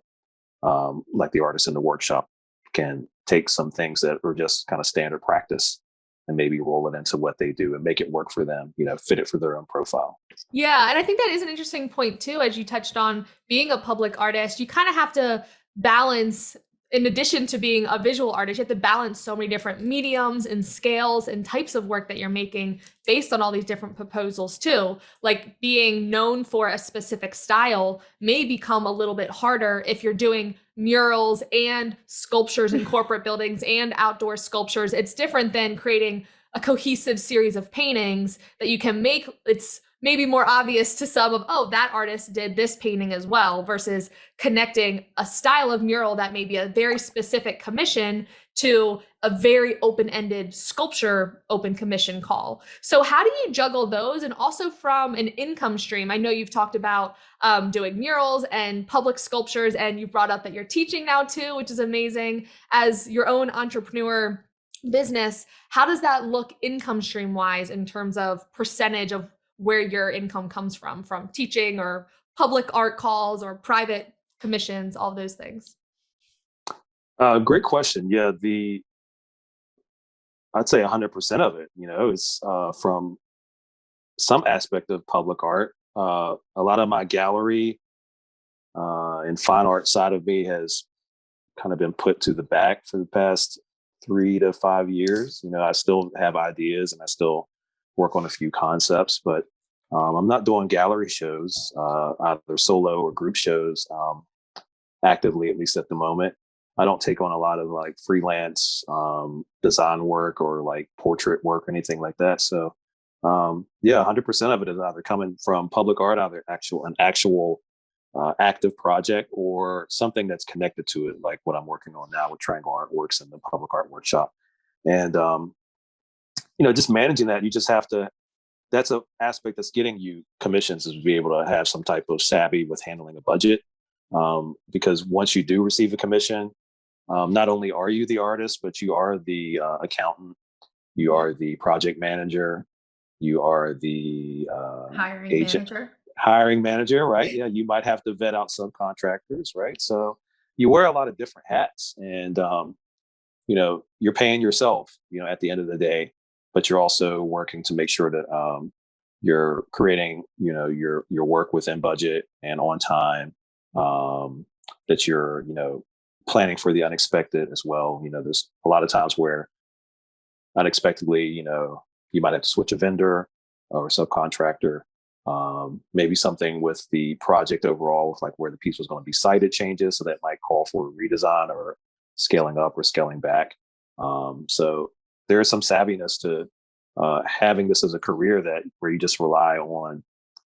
Speaker 3: like the artists in the workshop can take some things that are just kind of standard practice and maybe roll it into what they do and make it work for them, fit it for their own profile.
Speaker 2: Yeah. And I think that is an interesting point too, as you touched on being a public artist. You kind of have to balance, in addition to being a visual artist, you have to balance so many different mediums and scales and types of work that you're making based on all these different proposals too. Like being known for a specific style may become a little bit harder if you're doing murals and sculptures in corporate buildings and outdoor sculptures. It's different than creating a cohesive series of paintings that you can make. It's maybe more obvious to some of, oh, that artist did this painting as well, versus connecting a style of mural that may be a very specific commission to a very open-ended sculpture open commission call. So how do you juggle those? And also from an income stream, I know you've talked about doing murals and public sculptures, and you brought up that you're teaching now too, which is amazing. As your own entrepreneur business, how does that look income stream wise in terms of percentage of where your income comes from teaching or public art calls or private commissions, all those things?
Speaker 3: Great question. Yeah, I'd say 100% of it, is from some aspect of public art. A lot of my gallery and fine art side of me has kind of been put to the back for the past 3 to 5 years. I still have ideas and I still work on a few concepts, but I'm not doing gallery shows, either solo or group shows, actively, at least at the moment. I don't take on a lot of like freelance design work or like portrait work or anything like that. So yeah, 100% of it is either coming from public art, either an actual active project, or something that's connected to it, like what I'm working on now with Triangle Artworks and the Public Art Workshop. And just managing that, you just have to. That's an aspect that's getting you commissions, is to be able to have some type of savvy with handling a budget. Because once you do receive a commission, not only are you the artist, but you are the accountant, you are the project manager, you are the hiring manager, right? Yeah, you might have to vet out subcontractors, right? So you wear a lot of different hats, and you're paying yourself, at the end of the day, but you're also working to make sure that you're creating, your work within budget and on time, that you're, planning for the unexpected as well. There's a lot of times where unexpectedly, you might have to switch a vendor or subcontractor. Maybe something with the project overall, with like where the piece was going to be sited changes. So that might call for a redesign or scaling up or scaling back. So there is some savviness to having this as a career where you just rely on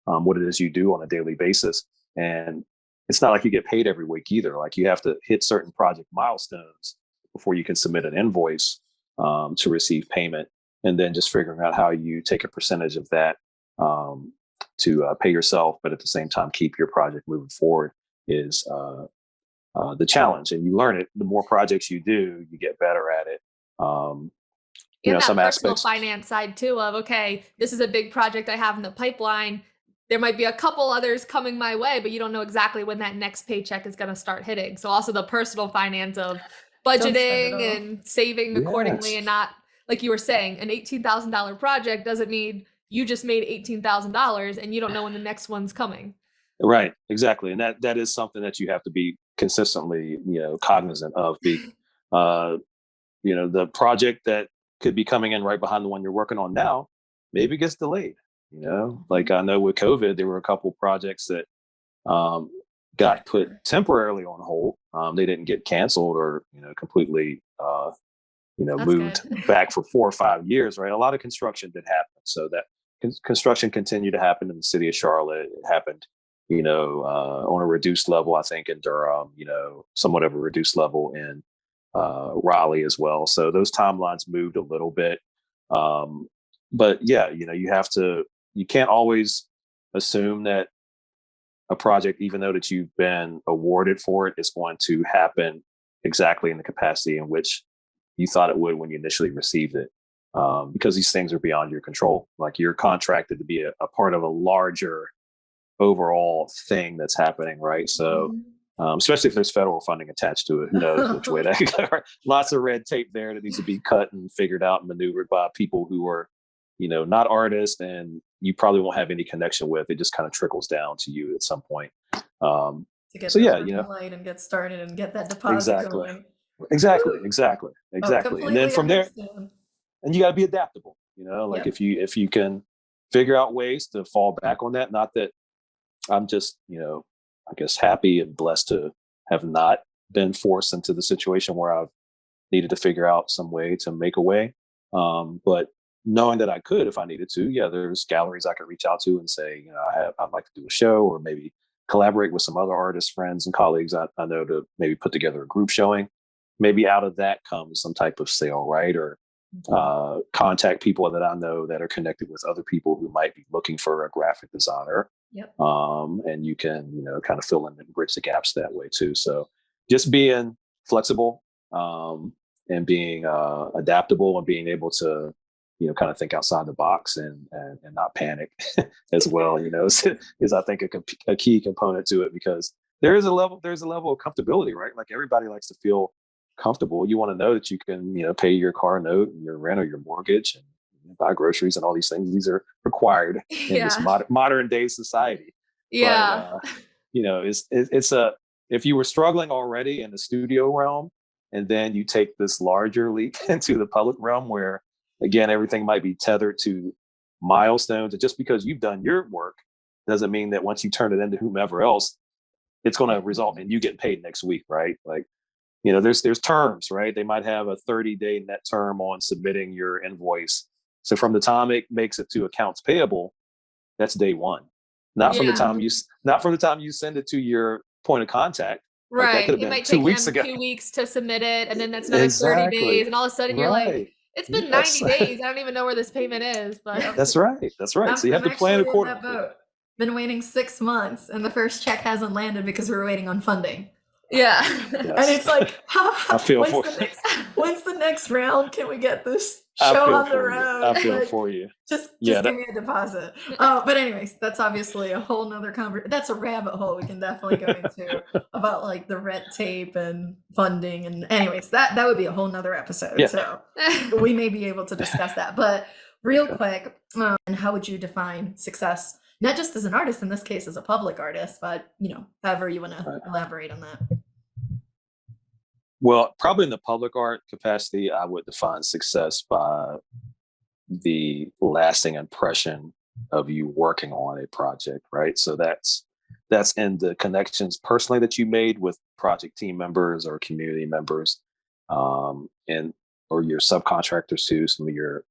Speaker 3: what it is you do on a daily basis. And it's not like you get paid every week either. Like you have to hit certain project milestones before you can submit an invoice to receive payment. And then just figuring out how you take a percentage of that to pay yourself, but at the same time keep your project moving forward is the challenge. And you learn it. The more projects you do, you get better at it.
Speaker 2: That
Speaker 3: Some
Speaker 2: personal
Speaker 3: aspects.
Speaker 2: finance side too of, okay, this is a big project I have in the pipeline. There might be a couple others coming my way, but you don't know exactly when that next paycheck is going to start hitting. So also the personal finance of budgeting and saving accordingly, and not, like you were saying, an $18,000 project doesn't mean you just made $18,000 and you don't know when the next one's coming.
Speaker 3: Right, exactly. And that is something that you have to be consistently, cognizant of. The project that could be coming in right behind the one you're working on now maybe gets delayed. Like I know with COVID, there were a couple projects that got put temporarily on hold. They didn't get canceled or completely moved back for 4 or 5 years. Right, a lot of construction did happen, so that construction continued to happen in the city of Charlotte. It happened, on a reduced level, I think, in Durham. Somewhat of a reduced level in Raleigh as well. So those timelines moved a little bit. But yeah, you can't always assume that a project, even though that you've been awarded for it, is going to happen exactly in the capacity in which you thought it would when you initially received it. Because these things are beyond your control. Like you're contracted to be a part of a larger overall thing that's happening, right? So especially if there's federal funding attached to it, who knows which way that could go. Right? Lots of red tape there that needs to be cut and figured out and maneuvered by people who are, not artists, and you probably won't have any connection with. It just kind of trickles down to you at some point.
Speaker 1: To get light and get started and get that deposit going.
Speaker 3: Exactly. And then from there, and you got to be adaptable. If you can figure out ways to fall back on that. Not that I'm just, I guess happy and blessed to have not been forced into the situation where I've needed to figure out some way to make a way. But knowing that I could, if I needed to, there's galleries I could reach out to and say, I'd like to do a show, or maybe collaborate with some other artists, friends and colleagues I know to maybe put together a group showing. Maybe out of that comes some type of sale, right? Or contact people that I know that are connected with other people who might be looking for a graphic designer.
Speaker 1: Yep.
Speaker 3: And you can, kind of fill in and bridge the gaps that way too. So just being flexible, and being adaptable, and being able to, kind of think outside the box and not panic as well, is I think a key component to it, because there's a level of comfortability, right? Like everybody likes to feel comfortable. You want to know that you can, pay your car note and your rent or your mortgage and buy groceries and all these things. These are required in this modern day society.
Speaker 2: Yeah.
Speaker 3: But, if you were struggling already in the studio realm, and then you take this larger leap into the public realm where, again, everything might be tethered to milestones. And just because you've done your work doesn't mean that once you turn it into whomever else, it's going to result in you getting paid next week, right? Like, there's terms, right? They might have a 30-day net term on submitting your invoice. So from the time it makes it to accounts payable, that's day one. Not from the time you send it to your point of contact.
Speaker 2: Right.
Speaker 3: Like
Speaker 2: it might take him 2 weeks to submit it, and then that's another 30 days, and all of a sudden you're like, it's been 90 days. I don't even know where this payment is. But
Speaker 3: That's right. So you have to plan accordingly.
Speaker 1: Been waiting 6 months, and the first check hasn't landed because we're waiting on funding.
Speaker 2: Yeah.
Speaker 1: And
Speaker 3: Yes.
Speaker 1: it's like,
Speaker 3: I feel
Speaker 1: when's
Speaker 3: for
Speaker 1: when's the next round? Can we get this
Speaker 3: I
Speaker 1: show
Speaker 3: feel
Speaker 1: on the
Speaker 3: for you.
Speaker 1: road?
Speaker 3: I feel
Speaker 1: Like,
Speaker 3: for you.
Speaker 1: just
Speaker 3: Yeah,
Speaker 1: give me a deposit. But anyways, that's obviously a whole nother that's a rabbit hole we can definitely go into about like the red tape and funding. And anyways, that would be a whole nother episode.
Speaker 3: yeah.
Speaker 1: So we may be able to discuss that. But real
Speaker 3: Okay.
Speaker 1: quick, and how would you define success? Not just as an artist, in this case, as a public artist, but however you want to
Speaker 3: Right.
Speaker 1: elaborate on that.
Speaker 3: Well, probably in the public art capacity, I would define success by the lasting impression of you working on a project, right? So that's in the connections personally that you made with project team members or community members, and or your subcontractors too, some of your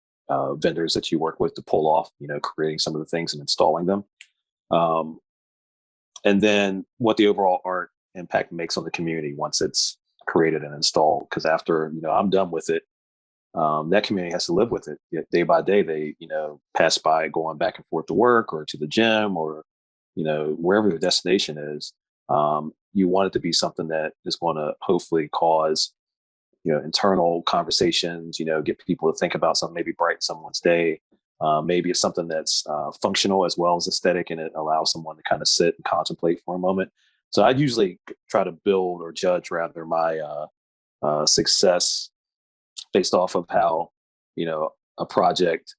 Speaker 3: vendors that you work with to pull off, creating some of the things and installing them, um, and then what the overall art impact makes on the community once it's created and installed. Because after I'm done with it, that community has to live with it. Day by day. They pass by going back and forth to work or to the gym or wherever their destination is. You want it to be something that is going to hopefully cause internal conversations. Get people to think about something, maybe brighten someone's day. Maybe it's something that's functional as well as aesthetic, and it allows someone to kind of sit and contemplate for a moment. So I usually try to build or judge rather my success based off of how a project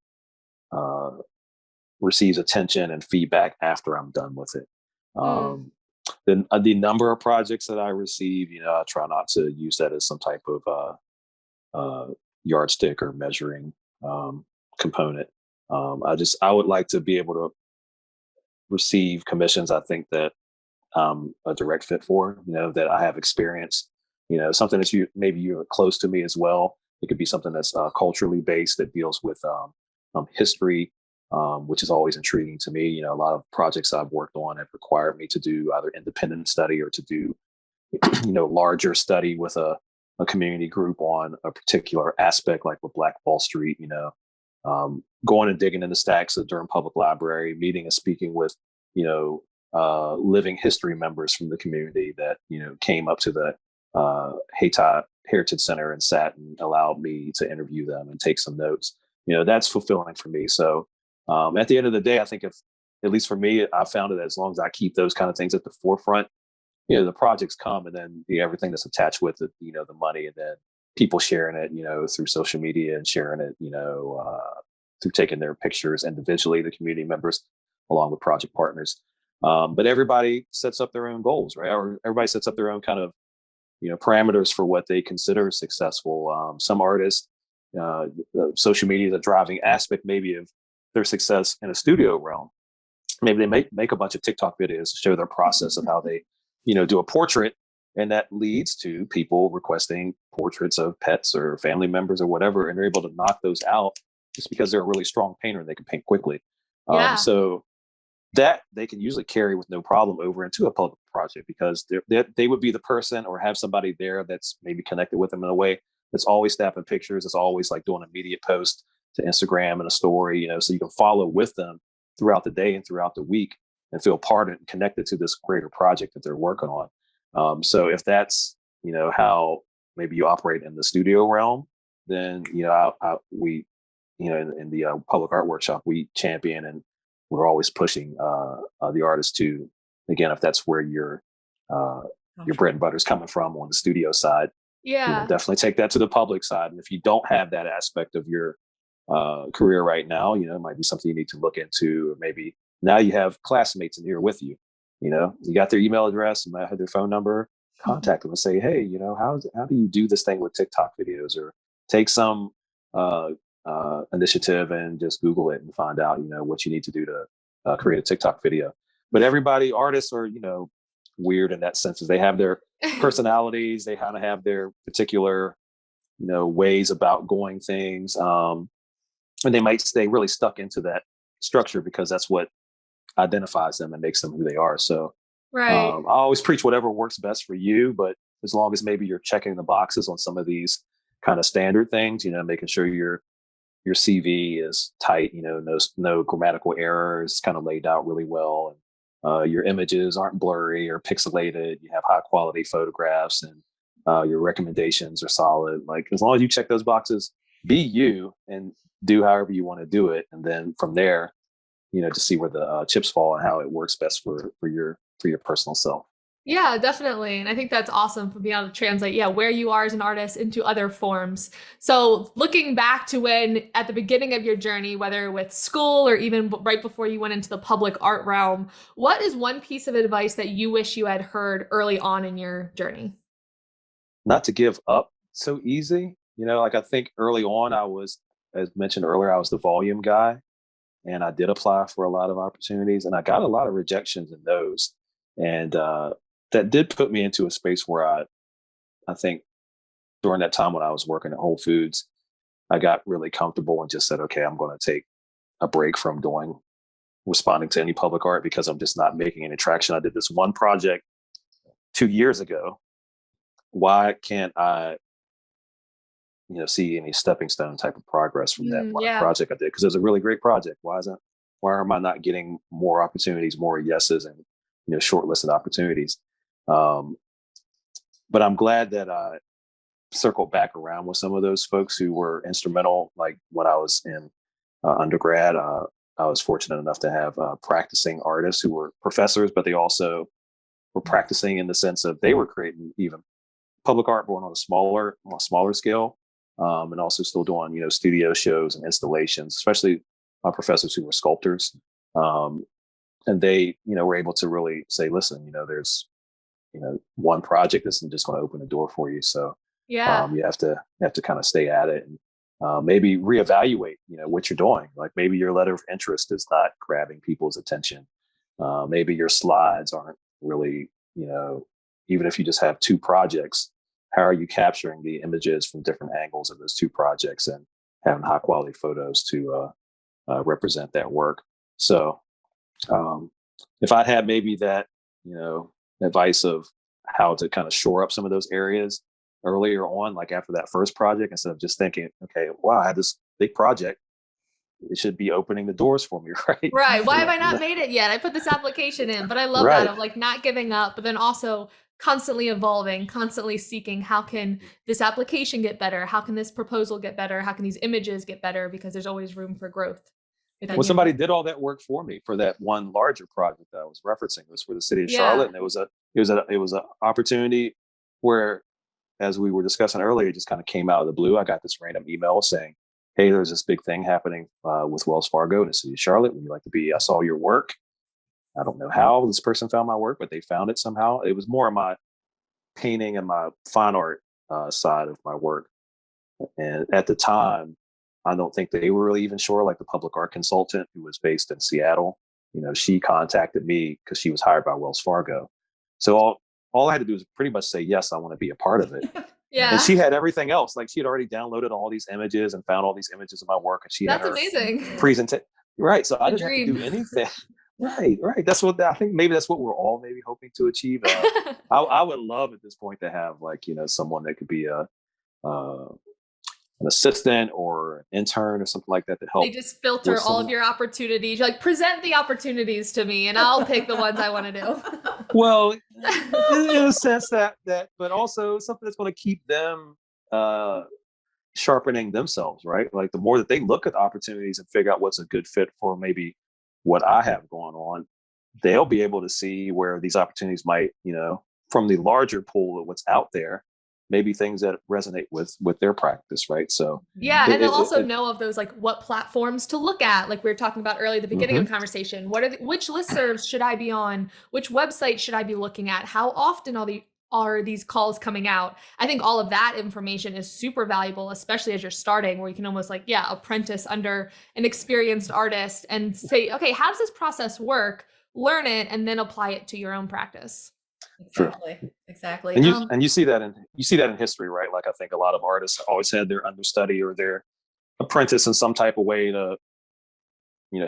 Speaker 3: uh, receives attention and feedback after I'm done with it.
Speaker 2: Mm.
Speaker 3: Then the number of projects that I receive, I try not to use that as some type of yardstick or measuring component. I would like to be able to receive commissions. I think that a direct fit for, that I have experience, something that maybe you're close to me as well. It could be something that's culturally based that deals with history, which is always intriguing to me. A lot of projects I've worked on have required me to do either independent study or to do, larger study with a community group on a particular aspect, like with Black Wall Street, going and digging in the stacks at Durham Public Library, meeting and speaking with, living history members from the community that came up to the Hayti Heritage Center and sat and allowed me to interview them and take some notes. That's fulfilling for me. So at the end of the day, I think if, at least for me, I found it, as long as I keep those kind of things at the forefront, the projects come, and then everything that's attached with it, the money, and then people sharing it, through social media and sharing it, through taking their pictures individually, the community members, along with project partners. But everybody sets up their own goals, right? Or everybody sets up their own kind of, parameters for what they consider successful. Some artists, social media is a driving aspect maybe of their success in a studio realm. Maybe they make a bunch of TikTok videos to show their process of how they, do a portrait, and that leads to people requesting portraits of pets or family members or whatever, and they're able to knock those out just because they're a really strong painter and they can paint quickly.
Speaker 2: Yeah.
Speaker 3: So that they can usually carry with no problem over into a public project, because they would be the person or have somebody there that's maybe connected with them in a way that's always snapping pictures. It's always like doing immediate post to Instagram and a story, so you can follow with them throughout the day and throughout the week and feel part of and connected to this greater project that they're working on. So if that's, how maybe you operate in the studio realm, then, we, in the public art workshop, we champion and we're always pushing the artist to, again, if that's where your bread and butter is coming from on the studio side,
Speaker 2: Yeah.
Speaker 3: definitely take that to the public side. And if you don't have that aspect of your career right now, it might be something you need to look into. Or maybe now you have classmates in here with you. You got their email address, you might have their phone number. Contact them and say, hey, how do you do this thing with TikTok videos? Or take some initiative and just Google it and find out, what you need to do to create a TikTok video. But everybody, artists are, weird in that sense, is they have their personalities, they kind of have their particular, ways about going things. And they might stay really stuck into that structure because that's what identifies them and makes them who they are. So
Speaker 2: Right.
Speaker 3: I always preach whatever works best for you, but as long as maybe you're checking the boxes on some of these kind of standard things, making sure your CV is tight, no grammatical errors, kind of laid out really well, your images aren't blurry or pixelated. You have high quality photographs, and your recommendations are solid. Like, as long as you check those boxes, be you and do however you want to do it. And then from there, to see where the chips fall and how it works best for your personal self.
Speaker 2: Yeah, definitely. And I think that's awesome for being able to translate, where you are as an artist into other forms. So looking back to when at the beginning of your journey, whether with school or even right before you went into the public art realm, what is one piece of advice that you wish you had heard early on in your journey?
Speaker 3: Not to give up so easy. Like, I think early on, as mentioned earlier, I was the volume guy, and I did apply for a lot of opportunities, and I got a lot of rejections in those. And that did put me into a space where I think during that time when I was working at Whole Foods, I got really comfortable and just said, okay, I'm going to take a break from responding to any public art because I'm just not making any traction. I did this one project 2 years ago. Why can't I, see any stepping stone type of progress from that one
Speaker 2: Yeah.
Speaker 3: project I did? Because it was a really great project. Why am I not getting more opportunities, more yeses, and shortlisted opportunities? But I'm glad that I circled back around with some of those folks who were instrumental. Like, when I was in undergrad, I was fortunate enough to have practicing artists who were professors, but they also were practicing in the sense of they were creating even public art, but on a smaller scale, and also still doing studio shows and installations, especially professors who were sculptors. And they were able to really say, listen, there's one project isn't just going to open the door for you. So
Speaker 2: Yeah.
Speaker 3: you have to kind of stay at it, and maybe reevaluate what you're doing. Like, maybe your letter of interest is not grabbing people's attention. Maybe your slides aren't really, even if you just have two projects, how are you capturing the images from different angles of those two projects and having high quality photos to represent that work? So if I had maybe that, advice of how to kind of shore up some of those areas earlier on, like after that first project, instead of just thinking, okay, wow, I had this big project, it should be opening the doors for me, right?
Speaker 2: Right. Why have I not made it yet? I put this application in, but I love that
Speaker 3: Right.
Speaker 2: of like not giving up, but then also constantly evolving, constantly seeking how can this application get better? How can this proposal get better? How can these images get better? Because there's always room for growth within
Speaker 3: Well,
Speaker 2: you.
Speaker 3: somebody did all that work for me for that one larger project that I was referencing. It was for the city of Charlotte,
Speaker 2: Yeah.
Speaker 3: and it was a opportunity where, as we were discussing earlier, it just kind of came out of the blue. I got this random email saying, hey, there's this big thing happening with Wells Fargo in the city of Charlotte. Would you like to be? I saw your work. I don't know how this person found my work, but they found it somehow. It was more of my painting and my fine art side of my work. And at the time, I don't think they were really even sure. Like, the public art consultant who was based in Seattle, she contacted me because she was hired by Wells Fargo. So all I had to do was pretty much say, yes, I want to be a part of it. And
Speaker 2: Yeah.
Speaker 3: she had everything else. Like, she had already downloaded all these images and found all these images of my work, and she had
Speaker 2: That's
Speaker 3: her
Speaker 2: amazing.
Speaker 3: presentation. Right. So I
Speaker 2: The
Speaker 3: didn't have to do
Speaker 2: dream.
Speaker 3: anything. Right. That's what I think. Maybe that's what we're all maybe hoping to achieve. I would love at this point to have, like, someone that could be uh, an assistant or an intern or something like that to
Speaker 2: They
Speaker 3: help
Speaker 2: just filter
Speaker 3: with
Speaker 2: all of
Speaker 3: some.
Speaker 2: your opportunities. You're like, present the opportunities to me and I'll pick the ones I want to do.
Speaker 3: Well, in a sense but also something that's going to keep them uh, sharpening themselves, right? Like, the more that they look at opportunities and figure out what's a good fit for maybe what I have going on, they'll be able to see where these opportunities might, from the larger pool of what's out there, maybe things that resonate with their practice, right? So
Speaker 2: Yeah,
Speaker 3: it,
Speaker 2: and they'll
Speaker 3: it,
Speaker 2: also
Speaker 3: it,
Speaker 2: know of those like what platforms to look at. Like we were talking about earlier at the beginning of
Speaker 3: mhm.
Speaker 2: the conversation. Which listservs should I be on? Which website should I be looking at? How often are these calls coming out? I think all of that information is super valuable, especially as you're starting, where you can almost like, apprentice under an experienced artist and say, okay, how does this process work? Learn it and then apply it to your own practice.
Speaker 3: True.
Speaker 1: Exactly.
Speaker 3: And you see that in history, right? Like, I think a lot of artists always had their understudy or their apprentice in some type of way to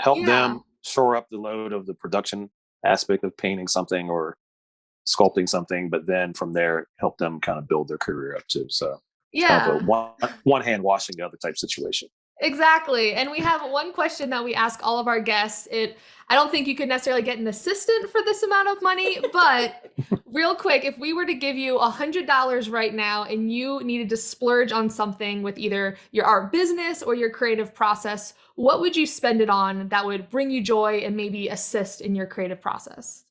Speaker 3: help
Speaker 2: Yeah.
Speaker 3: them shore up the load of the production aspect of painting something or sculpting something, but then from there help them kind of build their career up too. So it's kind of a
Speaker 2: Yeah.
Speaker 3: one hand washing the other type situation.
Speaker 2: Exactly. And we have one question that we ask all of our guests. I don't think you could necessarily get an assistant for this amount of money, but real quick, if we were to give you $100 right now and you needed to splurge on something with either your art business or your creative process, what would you spend it on that would bring you joy and maybe assist in your creative process?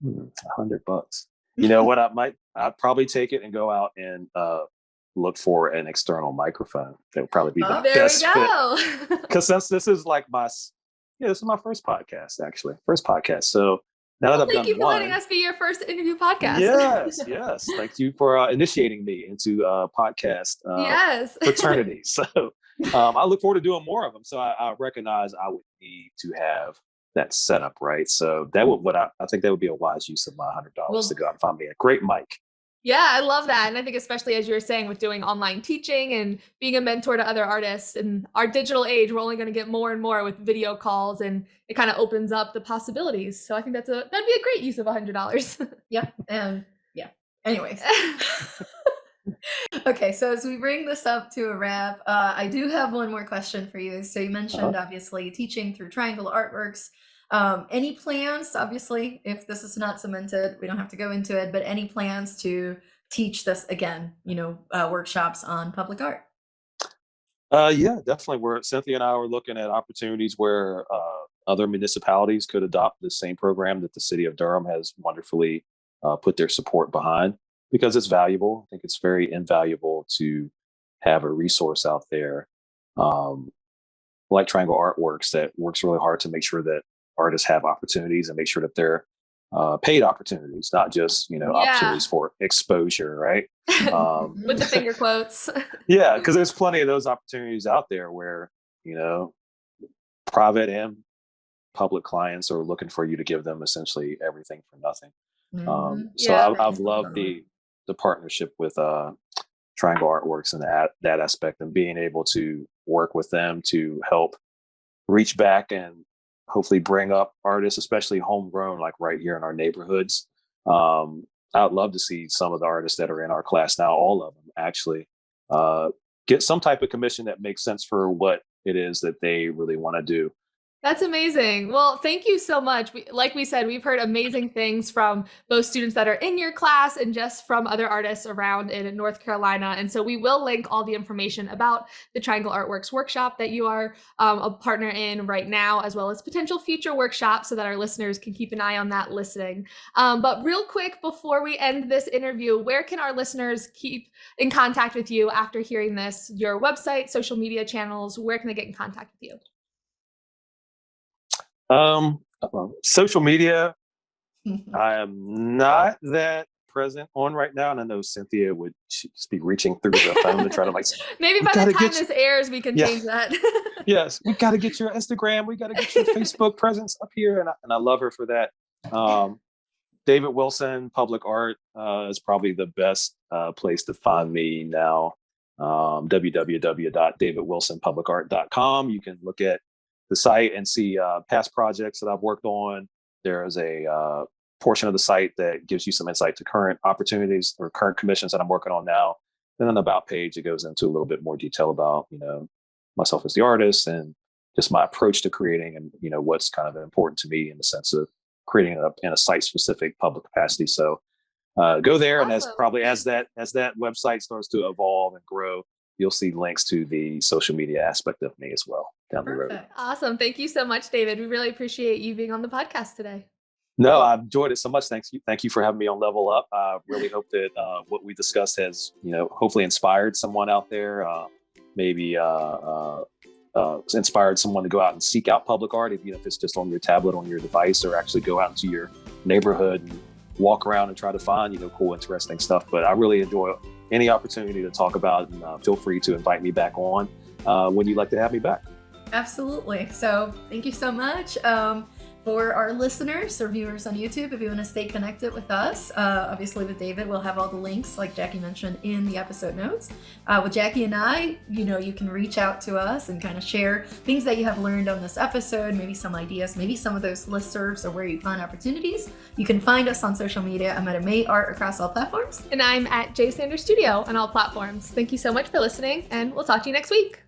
Speaker 3: $100. You know what? I'd probably take it and go out and look for an external microphone. That would probably be the best
Speaker 2: there we go.
Speaker 3: fit. Because since this is like this is my first podcast, actually. First podcast. So now that I've done
Speaker 2: thank you for
Speaker 3: one,
Speaker 2: letting us be your first interview podcast.
Speaker 3: Yes. Thank you for initiating me into podcast
Speaker 2: Yes.
Speaker 3: fraternity. So I look forward to doing more of them. So I recognize I would need to have that setup, right? So that would I think that would be a wise use of my $100 to go out and find me a great mic.
Speaker 2: Yeah, I love that. And I think especially as you were saying with doing online teaching and being a mentor to other artists in our digital age, we're only going to get more and more with video calls, and it kind of opens up the possibilities. So I think that'd be a great use of $100.
Speaker 1: Yeah. Yeah. Anyways. Okay, so as we bring this up to a wrap, I do have one more question for you. So you mentioned obviously teaching through Triangle Artworks. Any plans, obviously, if this is not cemented, we don't have to go into it, but any plans to teach this again, workshops on public art?
Speaker 3: Yeah, definitely. Cynthia and I were looking at opportunities where other municipalities could adopt the same program that the city of Durham has wonderfully put their support behind, because it's valuable. I think it's very invaluable to have a resource out there like Triangle Artworks that works really hard to make sure that artists have opportunities and make sure that they're paid opportunities, not just opportunities for exposure, right?
Speaker 2: With the finger quotes.
Speaker 3: Yeah, because there's plenty of those opportunities out there where private and public clients are looking for you to give them essentially everything for nothing. I've loved the partnership with Triangle Artworks and that aspect, and being able to work with them to help reach back and hopefully bring up artists, especially homegrown, like right here in our neighborhoods. I'd love to see some of the artists that are in our class now, all of them actually, get some type of commission that makes sense for what it is that they really want to do.
Speaker 2: That's amazing. Well, thank you so much. Like we said, we've heard amazing things from both students that are in your class and just from other artists around in North Carolina. And so we will link all the information about the Triangle Artworks workshop that you are a partner in right now, as well as potential future workshops, so that our listeners can keep an eye on that listing. But real quick, before we end this interview, where can our listeners keep in contact with you after hearing this? Your website, social media channels, where can they get in contact with you?
Speaker 3: Social media, I am not that present on right now, and I know Cynthia would just be reaching through the phone to try to
Speaker 2: maybe by the time this airs we can change that.
Speaker 3: Yes, we got to get your Instagram, we got to get your Facebook presence up here, and I love her for that. David Wilson Public Art is probably the best place to find me now. www.davidwilsonpublicart.com. You can look at the site and see past projects that I've worked on. There is a portion of the site that gives you some insight to current opportunities or current commissions that I'm working on now. Then on the About page, it goes into a little bit more detail about, myself as the artist and just my approach to creating and, what's kind of important to me in the sense of creating in a site-specific public capacity. So go there. Awesome. And as that website starts to evolve and grow, you'll see links to the social media aspect of me as well down the road.
Speaker 2: Awesome. Thank you so much, David. We really appreciate you being on the podcast today.
Speaker 3: No, I've enjoyed it so much. Thank you for having me on Level Up. I really hope that what we discussed has, hopefully inspired someone out there, maybe inspired someone to go out and seek out public art, if it's just on your tablet, on your device, or actually go out into your neighborhood and walk around and try to find, cool, interesting stuff. But I really enjoy any opportunity to talk about, and feel free to invite me back on when you'd like to have me back.
Speaker 1: Absolutely. So thank you so much. For our listeners or viewers on YouTube, if you want to stay connected with us, obviously with David, we'll have all the links, like Jackie mentioned, in the episode notes. With Jackie and I, you can reach out to us and kind of share things that you have learned on this episode, maybe some ideas, maybe some of those listservs or where you find opportunities. You can find us on social media. I'm at May Art across all platforms.
Speaker 2: And I'm at J Sanders Studio on all platforms. Thank you so much for listening, and we'll talk to you next week.